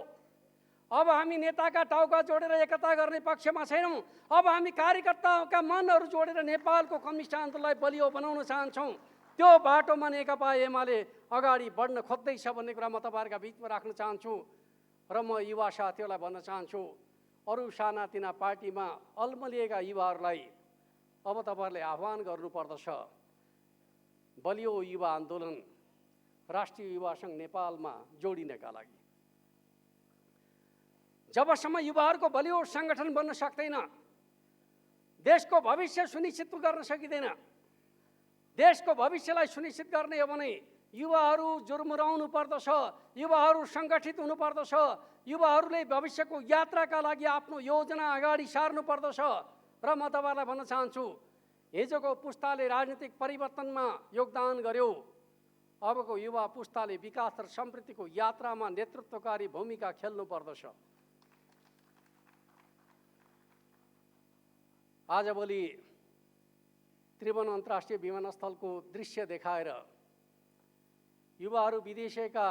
अब हामी नेताका टाउका जोडेर एकता गर्ने पक्षमा छैनौँ। अब हामी कार्यकर्ताका मनहरू जोडेर नेपालको कम्युनिस्ट आन्दोलनलाई बलियो बनाउन चाहन्छौँ। त्यो बाटोमा नेकपा एमाले अगाडि बढ्न खोज्दैछ भन्ने कुरा म तपाईँहरूका बिचमा राख्न चाहन्छु। र म युवा साथीहरूलाई भन्न चाहन्छु, अरू सानातिना पार्टीमा अल्मलिएका युवाहरूलाई अब तपाईँहरूले आह्वान गर्नुपर्दछ। बलियो युवा आन्दोलन राष्ट्रिय युवा सङ्घ नेपालमा जोडिनका लागि जबसम्म युवाहरूको बलियो सङ्गठन बन्न सक्दैन, देशको भविष्य सुनिश्चित गर्न सकिँदैन। देशको भविष्यलाई सुनिश्चित गर्ने हो भने युवाहरू जुर्मुराउनु पर्दछ, युवाहरू सङ्गठित हुनुपर्दछ, युवाहरूले भविष्यको यात्राका लागि आफ्नो योजना अगाडि सार्नु पर्दछ। र म तपाईँलाई भन्न चाहन्छु, हिजोको पुस्ताले राजनीतिक परिवर्तनमा योगदान गर्यो, अबको युवा पुस्ताले विकास र समृद्धिको यात्रामा नेतृत्वकारी भूमिका खेल्नु पर्दछ। आजभोलि त्रिभुवन अन्तर्राष्ट्रिय विमानस्थलको दृश्य देखाएर युवाहरू विदेशका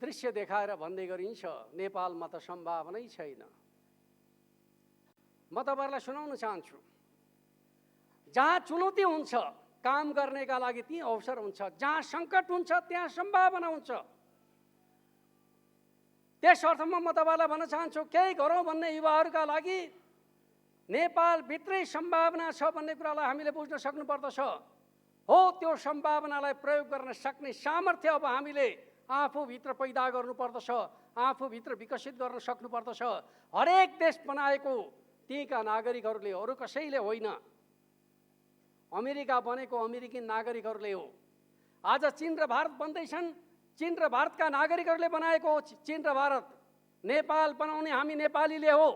दृश्य देखाएर भन्दै गरिन्छ नेपालमा त सम्भावनै छैन। म तपाईँहरूलाई सुनाउन चाहन्छु, जहाँ चुनौती हुन्छ काम गर्नेका लागि त्यही अवसर हुन्छ, जहाँ सङ्कट हुन्छ त्यहाँ सम्भावना हुन्छ। त्यस अर्थमा म तपाईँलाई भन्न चाहन्छु, केही गरौँ भन्ने युवाहरूका लागि नेपालभित्रै सम्भावना छ भन्ने कुरालाई हामीले बुझ्न सक्नुपर्दछ। हो, त्यो सम्भावनालाई प्रयोग गर्न सक्ने सामर्थ्य अब हामीले आफूभित्र पैदा गर्नुपर्दछ, आफूभित्र विकसित गर्न सक्नुपर्दछ। हरेक देश बनाएको त्यहीँका नागरिकहरूले, अरू कसैले होइन। अमेरिका बनेको अमेरिकी नागरिकहरूले हो। आज चीन र भारत बन्दैछन्, चीन र भारतका नागरिकहरूले बनाएको हो चीन र भारत। नेपाल बनाउने हामी नेपालीले हो,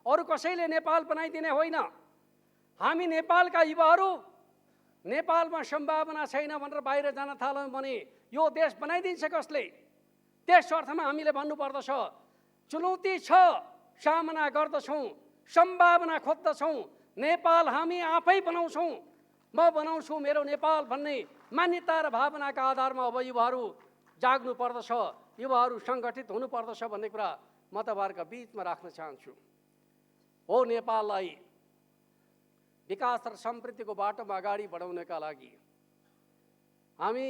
अरू कसैले नेपाल बनाइदिने होइन। हामी नेपालका युवाहरू नेपालमा सम्भावना छैन भनेर बाहिर जान थाल्यौँ भने यो देश बनाइदिन्छ कसले? त्यस अर्थमा हामीले भन्नुपर्दछ, चुनौती छ, सामना गर्दछौँ, सम्भावना खोज्दछौँ। नेपाल हामी आफै बनाउँछौँ, म बनाउँछु मेरो नेपाल भन्ने मान्यता र भावनाका आधारमा अब युवाहरू जाग्नु पर्दछ, युवाहरू सङ्गठित हुनुपर्दछ भन्ने कुरा म तपाईँहरूका बिचमा राख्न चाहन्छु। हो, नेपाललाई विकास र समृद्धिको बाटोमा अगाडि बढाउनका लागि हामी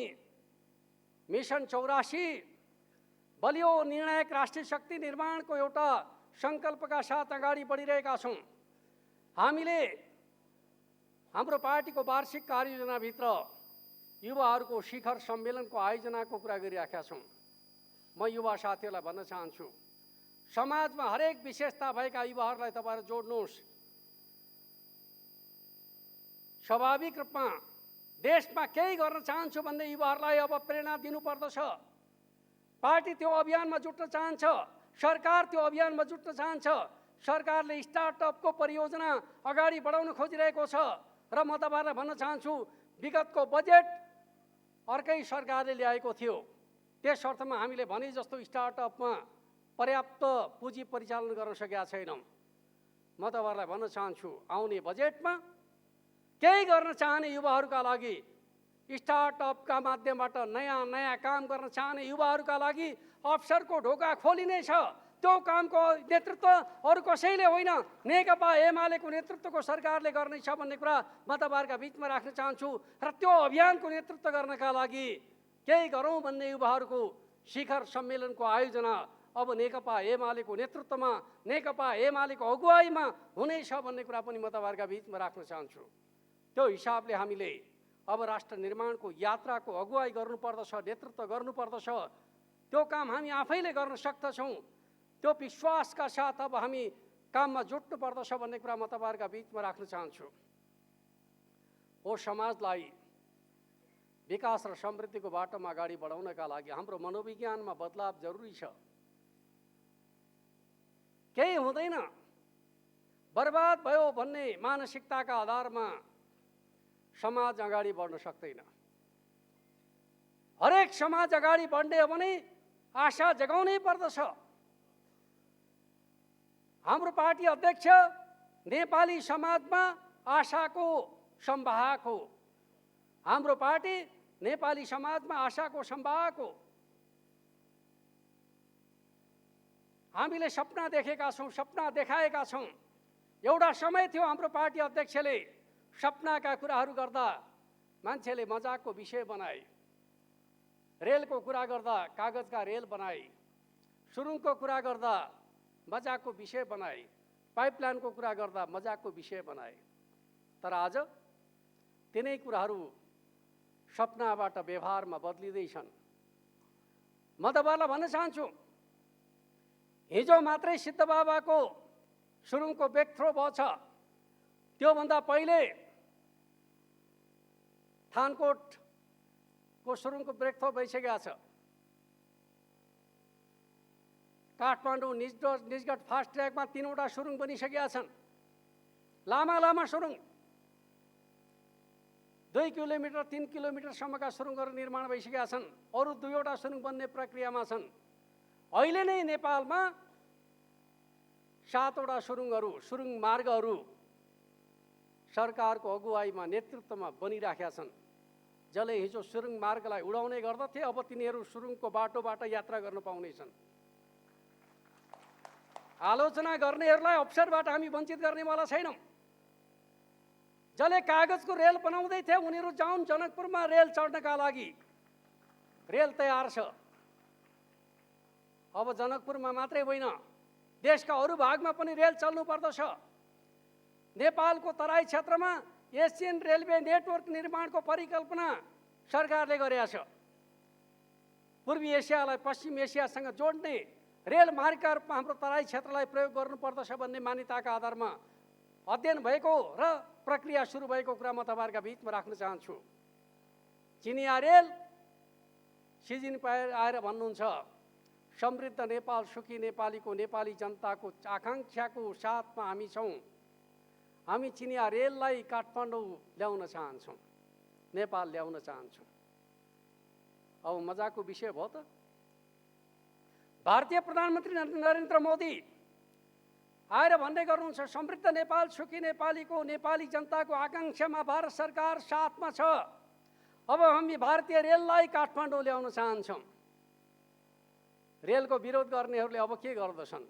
मिसन 84 बलियो निर्णायक राष्ट्रिय शक्ति निर्माणको एउटा सङ्कल्पका साथ अगाडि बढिरहेका छौँ। हामीले हाम्रो पार्टीको वार्षिक कार्ययोजनाभित्र युवाहरूको शिखर सम्मेलनको आयोजनाको कुरा गरिराखेका छौँ। म युवा साथीहरूलाई भन्न चाहन्छु, समाजमा हरेक विशेषता भएका युवाहरूलाई तपाईँहरू जोड्नुहोस्। स्वाभाविक रूपमा देशमा केही गर्न चाहन्छु भन्ने युवाहरूलाई अब प्रेरणा दिनुपर्दछ। पार्टी त्यो अभियानमा जुट्न चाहन्छ, सरकार त्यो अभियानमा जुट्न चाहन्छ। सरकारले स्टार्टअपको परियोजना अगाडि बढाउन खोजिरहेको छ र म तपाईँहरूलाई भन्न चाहन्छु, विगतको बजेट अर्कै सरकारले ल्याएको थियो, त्यस अर्थमा हामीले भने जस्तो स्टार्टअपमा पर्याप्त पुँजी परिचालन गर्न सकेका छैनौँ। म तपाईँहरूलाई भन्न चाहन्छु, आउने बजेटमा केही गर्न चाहने युवाहरूका लागि, स्टार्टअपका माध्यमबाट नयाँ नयाँ काम गर्न चाहने युवाहरूका लागि अवसरको ढोका खोलिनेछ। त्यो कामको नेतृत्व अरू कसैले होइन, नेकपा एमालेको नेतृत्वको सरकारले गर्नेछ भन्ने कुरा म तपाईँहरूका बिचमा राख्न चाहन्छु। र त्यो अभियानको नेतृत्व गर्नका लागि केही गरौँ भन्ने युवाहरूको शिखर सम्मेलनको आयोजना अब नेकपा एमालेको नेतृत्वमा, नेकपा एमालेको अगुवाईमा हुनेछ भन्ने कुरा पनि म तपाईँहरूका बिचमा राख्न चाहन्छु। त्यो हिसाबले हामीले अब राष्ट्र निर्माणको यात्राको अगुवाई गर्नुपर्दछ, नेतृत्व गर्नुपर्दछ। त्यो काम हामी आफैले गर्न सक्दछौँ। त्यो विश्वासका साथ अब हामी काममा जुट्नु पर्दछ भन्ने कुरा म तपाईँहरूका बिचमा राख्न चाहन्छु। हो, समाजलाई विकास र समृद्धिको बाटोमा अगाडि बढाउनका लागि हाम्रो मनोविज्ञानमा बदलाव जरुरी छ। केही हुँदैन, बर्बाद भयो भन्ने मानसिकताका आधारमा समाज अगाडि बढ्न सक्दैन। हरेक समाज अगाडि बढ्ने हो भने आशा जगाउनै पर्दछ। हाम्रो पार्टी अध्यक्ष नेपाली समाजमा आशाको संवाहक हो। हाम्रो पार्टी नेपाली समाजमा आशाको संवाहक हो। हामीले सपना देखेका छौँ, सपना देखाएका छौँ। एउटा समय थियो हाम्रो पार्टी अध्यक्षले सपनाका कुराहरू गर्दा मान्छेले मजाकको विषय बनाए, रेलको कुरा गर्दा कागजका रेल बनाए, सुरुङको कुरा गर्दा मजाकको विषय बनाए, पाइपलाइनको कुरा गर्दा मजाकको विषय बनाए। तर आज तिनै कुराहरू सपनाबाट व्यवहारमा बदलिँदैछन्। म तपाईँलाई भन्न चाहन्छु, हिजो मात्रै सिद्ध बाबाको सुरुङको ब्रेकथ्रो भयो छ, त्योभन्दा पहिले थानकोटको सुरुङको ब्रेकथ्रो भइसकेको छ। काठमाडौँ निजगढ फास्ट ट्र्याकमा 3वटा सुरुङ बनिसकेका छन्। लामा लामा सुरुङ, 2 किलोमिटर 3 किलोमिटरसम्मका सुरुङहरू निर्माण भइसकेका छन्। अरू 2वटा सुरुङ बन्ने प्रक्रियामा छन्। अहिले नै नेपालमा 7वटा सुरुङ मार्गहरू सरकारको अगुवाईमा नेतृत्वमा बनिराखेका छन्। जसले हिजो सुरुङ मार्गलाई उडाउने गर्दथे, अब तिनीहरू सुरुङको बाटोबाट यात्रा गर्न पाउनेछन्। आलोचना गर्नेहरूलाई अवसरबाट हामी वञ्चित गर्नेवाला छैनौँ। जसले कागजको रेल बनाउँदै थिए उनीहरू जाउन् जनकपुरमा रेल चढ्नका लागि। रेल तयार छ। अब जनकपुरमा मात्रै होइन, देशका अरू भागमा पनि रेल चल्नु पर्दछ। नेपालको तराई क्षेत्रमा एसियन रेलवे नेटवर्क निर्माणको परिकल्पना सरकारले गरेको छ। पूर्वी एसियालाई पश्चिम एसियासँग जोड्ने रेल मार्गका रूपमा हाम्रो तराई क्षेत्रलाई प्रयोग गर्नुपर्दछ भन्ने मान्यताका आधारमा अध्ययन भएको र प्रक्रिया सुरु भएको कुरा म तपाईँहरूका बिचमा राख्न चाहन्छु। चिनिया रेल सिजिन आएर भन्नुहुन्छ, समृद्ध नेपाल सुखी नेपालीको नेपाली जनताको आकाङ्क्षाको साथमा हामी छौँ। हामी चिनिया रेललाई काठमाडौँ ल्याउन चाहन्छौँ। नेपाल ल्याउन चाहन्छौँ। अब मजाको विषय भयो त। भारतीय प्रधानमन्त्री नरेन्द्र मोदी आएर भन्दै गर्नुहुन्छ, समृद्ध नेपाल, सुखी नेपालीको, नेपाली जनताको आकाङ्क्षामा भारत सरकार साथमा छ। अब हामी भारतीय रेललाई काठमाडौँ ल्याउन चाहन्छौँ। रेलको विरोध गर्नेहरूले अब के गर्दछन्?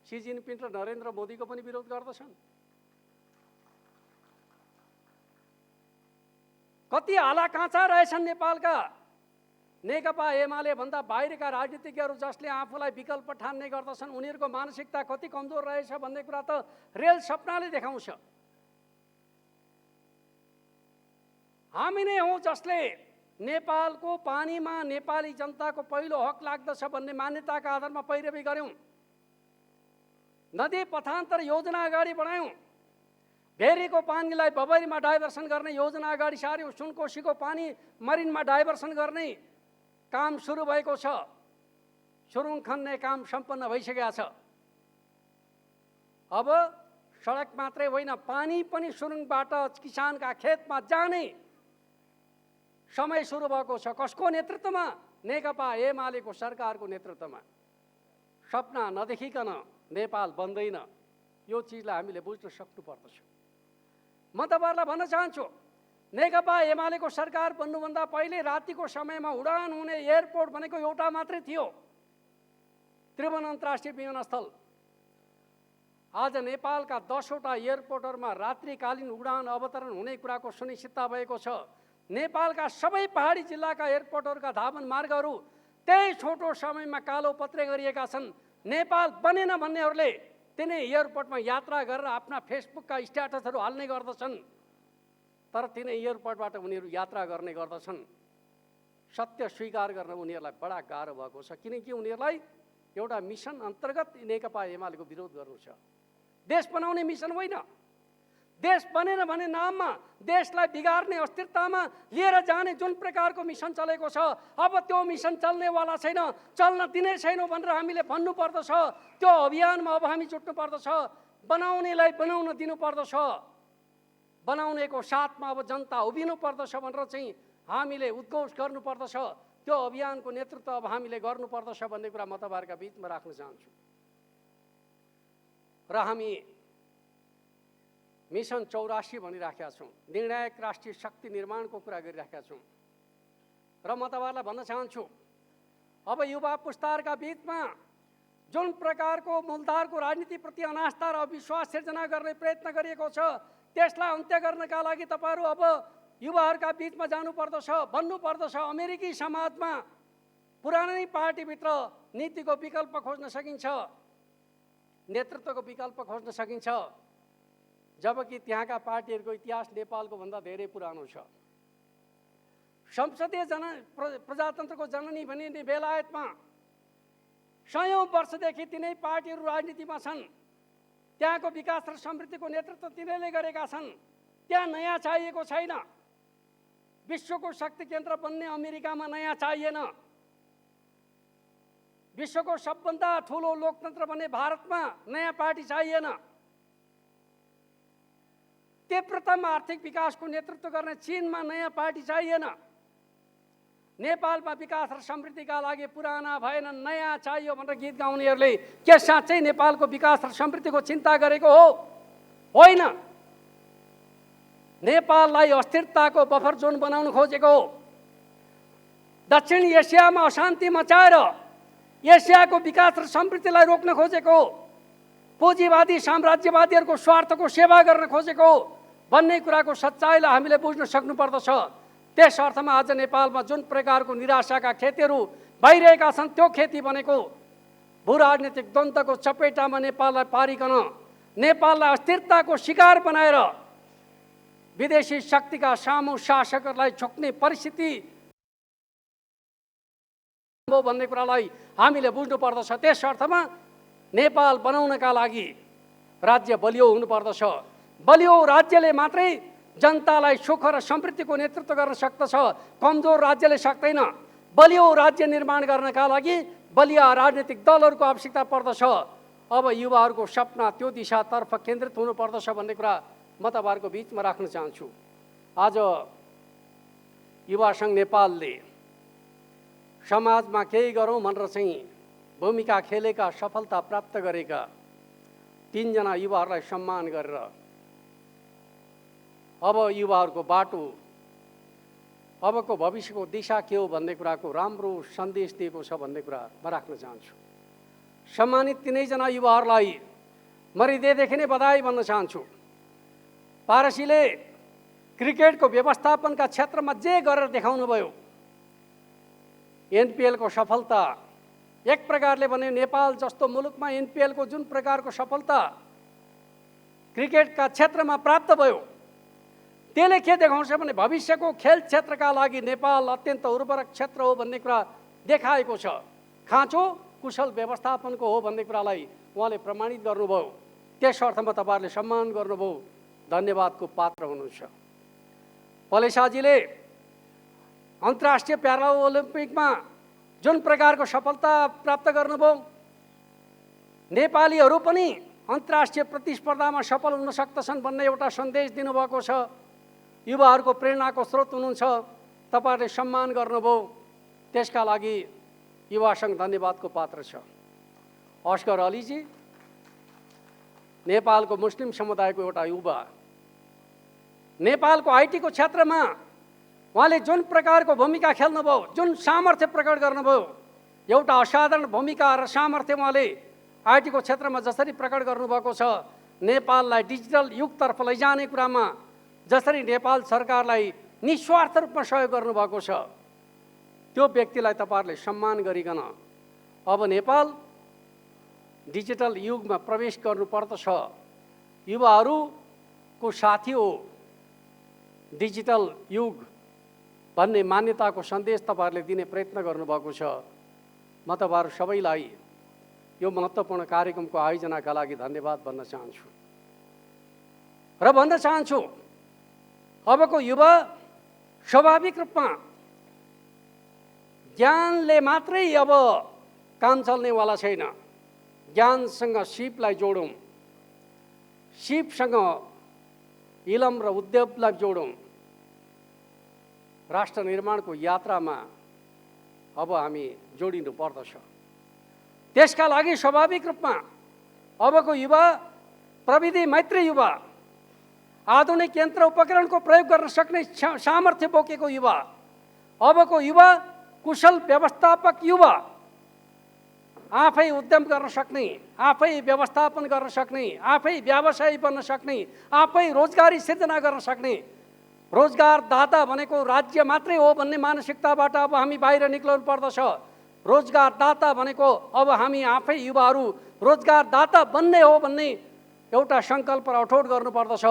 सी जिनपिङ र नरेन्द्र मोदीको पनि विरोध गर्दछन्। कति हाला काँचा रहेछन् नेपालका नेकपा एमाले भन्दा बाहिरका राजनीतिज्ञहरू, जसले आफूलाई विकल्प ठान्ने गर्दछन्। उनीहरूको मानसिकता कति कमजोर रहेछ भन्ने कुरा त रेल सपनाले देखाउँछ। हामी नै हौँ जसले नेपालको पानीमा नेपाली जनताको पहिलो हक लाग्दछ भन्ने मान्यताका आधारमा पैरवी गर्यौँ। नदी पथान्तर योजना अगाडि बढायौँ। भेरीको पानीलाई बबरीमा डाइभर्सन गर्ने योजना अगाडि सार्यौँ। सुनकोशीको पानी मरिनमा डाइभर्सन गर्ने काम सुरु भएको छ। सुरुङ खन्ने काम सम्पन्न भइसकेको छ। अब सडक मात्रै होइन, पानी पनि सुरुङबाट किसानका खेतमा जाने समय सुरु भएको छ। कसको नेतृत्वमा? नेकपा एमालेको सरकारको नेतृत्वमा। सपना नदेखिकन नेपाल बन्दैन। यो चिजलाई हामीले बुझ्न सक्नुपर्दछ। म तपाईँहरूलाई भन्न चाहन्छु, नेकपा एमालेको सरकार बन्नुभन्दा पहिले रातिको समयमा उडान हुने एयरपोर्ट भनेको एउटा मात्रै थियो, त्रिभुवन अन्तर्राष्ट्रिय विमानस्थल। आज नेपालका 10वटा एयरपोर्टहरूमा रात्रिकालीन उडान अवतरण हुने कुराको सुनिश्चितता भएको छ। नेपालका सबै पहाडी जिल्लाका एयरपोर्टहरूका धावन मार्गहरू त्यही छोटो समयमा कालो पत्रे गरिएका छन्। नेपाल बनेन भन्नेहरूले तिनै एयरपोर्टमा यात्रा गरेर आफ्ना फेसबुकका स्ट्याटसहरू हाल्ने गर्दछन्, तर तिनै एयरपोर्टबाट उनीहरू यात्रा गर्ने गर्दछन्। सत्य स्वीकार गर्न उनीहरूलाई बडा गाह्रो भएको छ, किनकि उनीहरूलाई एउटा मिसन अन्तर्गत नेकपा एमालेको विरोध गर्नु छ। देश बनाउने मिसन होइन। देश बनेन भने नाममा देशलाई बिगार्ने, अस्थिरतामा लिएर जाने जुन प्रकारको मिसन चलेको छ, अब त्यो मिसन चल्नेवाला छैन, चल्न दिने छैनौँ भनेर हामीले भन्नुपर्दछ। त्यो अभियानमा अब हामी जुट्नु पर्दछ। बनाउनेलाई बनाउन दिनुपर्दछ। बनाउनेको साथमा अब जनता उभिनु पर्दछ भनेर चाहिँ हामीले उद्घोष गर्नुपर्दछ। त्यो अभियानको नेतृत्व अब हामीले गर्नुपर्दछ भन्ने कुरा म तपाईँहरूका बिचमा राख्न चाहन्छु। र हामी मिसन 84 भनिराखेका छौँ। निर्णायक राष्ट्रिय शक्ति निर्माणको कुरा गरिराखेका छौँ। र म तपाईँहरूलाई भन्न चाहन्छु, अब युवा पुस्ताहरूका बिचमा जुन प्रकारको मूलधारको राजनीतिप्रति अनास्था र विश्वास सिर्जना गर्ने प्रयत्न गरिएको छ, त्यसलाई अन्त्य गर्नका लागि तपाईँहरू अब युवाहरूका बिचमा जानुपर्दछ, भन्नुपर्दछ। अमेरिकी समाजमा पुरानै पार्टीभित्र नीतिको विकल्प खोज्न सकिन्छ, नेतृत्वको विकल्प खोज्न सकिन्छ, जबकि त्यहाँका पार्टीहरूको इतिहास नेपालको भन्दा धेरै पुरानो छ। संसदीय प्रजातन्त्रको जननी भनिने बेलायतमा 100औं वर्षदेखि तिनै पार्टीहरू राजनीतिमा छन्। त्यहाँको विकास र समृद्धिको नेतृत्व तिनीहरूले गरेका छन्। त्यहाँ नयाँ चाहिएको छैन। विश्वको शक्ति केन्द्र बन्ने अमेरिकामा नयाँ चाहिएन। विश्वको सबभन्दा ठुलो लोकतन्त्र बन्ने भारतमा नयाँ पार्टी चाहिएन। तीव्रतम आर्थिक विकासको नेतृत्व गर्ने चीनमा नयाँ पार्टी चाहिएन। नेपालमा विकास र समृद्धिका लागि पुराना भएन, नयाँ चाहियो भनेर गीत गाउनेहरूले के साँच्चै नेपालको विकास र समृद्धिको चिन्ता गरेको हो? होइन। नेपाललाई अस्थिरताको बफर जोन बनाउन खोजेको हो। दक्षिण एसियामा अशान्ति मचाएर एसियाको विकास र समृद्धिलाई रोक्न खोजेको हो। पुँजीवादी साम्राज्यवादीहरूको स्वार्थको सेवा गर्न खोजेको हो भन्ने कुराको सच्चाइलाई हामीले बुझ्न सक्नुपर्दछ। त्यस अर्थमा आज नेपालमा जुन प्रकारको निराशाका खेतीहरू भइरहेका छन्, त्यो खेती भनेको भू राजनीतिक द्वन्द्वको चपेटामा नेपाललाई पारिकन नेपाललाई अस्थिरताको शिकार बनाएर विदेशी शक्तिका सामु शासकहरूलाई झुक्ने परिस्थिति भन्ने कुरालाई हामीले बुझ्नु पर्दछ। त्यस अर्थमा नेपाल बनाउनका लागि राज्य बलियो हुनुपर्दछ। बलियो राज्यले मात्रै जनतालाई सुख र समृद्धिको नेतृत्व गर्न सक्दछ। कमजोर राज्यले सक्दैन। बलियो राज्य निर्माण गर्नका लागि बलिया राजनीतिक दलहरूको आवश्यकता पर्दछ। अब युवाहरूको सपना त्यो दिशातर्फ केन्द्रित हुनुपर्दछ भन्ने कुरा म तपाईँहरूको बिचमा राख्न चाहन्छु। आज युवा सङ्घ नेपालले समाजमा केही गरौँ भनेर चाहिँ भूमिका खेलेका, सफलता प्राप्त गरेका 3 जना युवाहरूलाई सम्मान गरेर अब युवाहरूको बाटो, अबको भविष्यको दिशा के हो भन्ने कुराको राम्रो सन्देश दिएको छ भन्ने कुरा म राख्न चाहन्छु। सम्मानित 3 जना युवाहरूलाई म हृदयदेखि नै बधाई भन्न चाहन्छु। पारसीले क्रिकेटको व्यवस्थापनका क्षेत्रमा जे गरेर देखाउनु भयो, एनपिएलको सफलता, एक प्रकारले भने नेपाल जस्तो मुलुकमा एनपिएलको जुन प्रकारको सफलता क्रिकेटका क्षेत्रमा प्राप्त भयो, त्यसले के देखाउँछ भने भविष्यको खेल क्षेत्रका लागि नेपाल अत्यन्त उर्वरक क्षेत्र हो भन्ने कुरा देखाएको छ। खाँचो कुशल व्यवस्थापनको हो भन्ने कुरालाई उहाँले प्रमाणित गर्नुभयो। त्यस अर्थमा तपाईँहरूले सम्मान गर्नुभयो, धन्यवादको पात्र हुनुहुन्छ। पलेसाजीले अन्तर्राष्ट्रिय प्यारा ओलम्पिकमा जुन प्रकारको सफलता प्राप्त गर्नुभयो, नेपालीहरू पनि अन्तर्राष्ट्रिय प्रतिस्पर्धामा सफल हुन सक्दछन् भन्ने एउटा सन्देश दिनुभएको छ। युवाहरूको प्रेरणाको स्रोत हुनुहुन्छ, तपाईँहरूले सम्मान गर्नुभयो, त्यसका लागि युवा सङ्घ धन्यवादको पात्र छ। अस्कर अलीजी नेपालको मुस्लिम समुदायको एउटा युवा, नेपालको आइटीको क्षेत्रमा उहाँले जुन प्रकारको भूमिका खेल्नुभयो, जुन सामर्थ्य प्रकट गर्नुभयो, एउटा असाधारण भूमिका र सामर्थ्य उहाँले आइटीको क्षेत्रमा जसरी प्रकट गर्नुभएको छ, नेपाललाई डिजिटल युगतर्फ लैजाने कुरामा जसरी नेपाल सरकारलाई निस्वार्थ रूपमा सहयोग गर्नुभएको छ, त्यो व्यक्तिलाई तपाईँहरूले सम्मान गरिकन अब नेपाल डिजिटल युगमा प्रवेश गर्नुपर्दछ। युवाहरूको साथी हो डिजिटल युग भन्ने मान्यताको सन्देश तपाईँहरूले दिने प्रयत्न गर्नुभएको छ। म तपाईँहरू सबैलाई यो महत्त्वपूर्ण कार्यक्रमको आयोजनाका लागि धन्यवाद भन्न चाहन्छु र भन्न चाहन्छु अबको युवा स्वाभाविक रूपमा ज्ञानले मात्रै अब काम चल्नेवाला छैन। ज्ञानसँग सिपलाई जोडौँ, सिपसँग इलम र उद्योगलाई जोडौँ। राष्ट्र निर्माणको यात्रामा अब हामी जोडिनु पर्दछ। त्यसका लागि स्वाभाविक रूपमा अबको युवा प्रविधि मैत्री युवा, आधुनिक यन्त्र उपकरणको प्रयोग गर्न सक्ने सामर्थ्य बोकेको युवा, अबको युवा कुशल व्यवस्थापक युवा, आफै उद्यम गर्न सक्ने, आफै व्यवस्थापन गर्न सक्ने, आफै व्यवसायी बन्न सक्ने, आफै रोजगारी सिर्जना गर्न सक्ने। रोजगारदाता भनेको राज्य मात्रै हो भन्ने मानसिकताबाट अब हामी बाहिर निक्लनु पर्दछ। रोजगारदाता भनेको अब हामी आफै युवाहरू रोजगारदाता बन्ने हो भन्ने एउटा सङ्कल्प र अठोट गर्नुपर्दछ।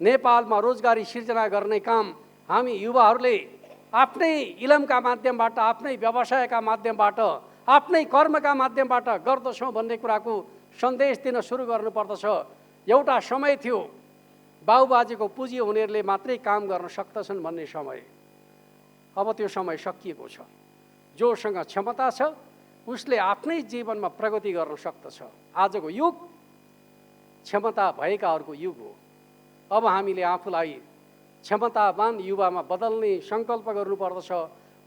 नेपालमा रोजगारी सिर्जना गर्ने काम हामी युवाहरूले आफ्नै इलमका माध्यमबाट, आफ्नै व्यवसायका माध्यमबाट, आफ्नै कर्मका माध्यमबाट गर्दछौँ भन्ने कुराको सन्देश दिन सुरु गर्नुपर्दछ। एउटा समय थियो बाबुबाजेको पुँजी हुनेहरूले मात्रै काम गर्न सक्दछन् भन्ने समय, अब त्यो समय सकिएको छ। जोसँग क्षमता छ उसले आफ्नै जीवनमा प्रगति गर्न सक्दछ। आजको युग क्षमता भएकाहरूको युग हो। अब हामीले आफूलाई क्षमतावान युवामा बदल्ने सङ्कल्प गर्नुपर्दछ,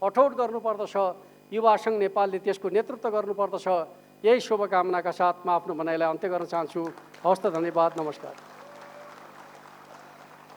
अठोट गर्नुपर्दछ। युवा सङ्घ नेपालले त्यसको नेतृत्व गर्नुपर्दछ। यही शुभकामनाका साथ म आफ्नो भनाइलाई अन्त्य गर्न चाहन्छु। हवस् त, धन्यवाद, नमस्कार।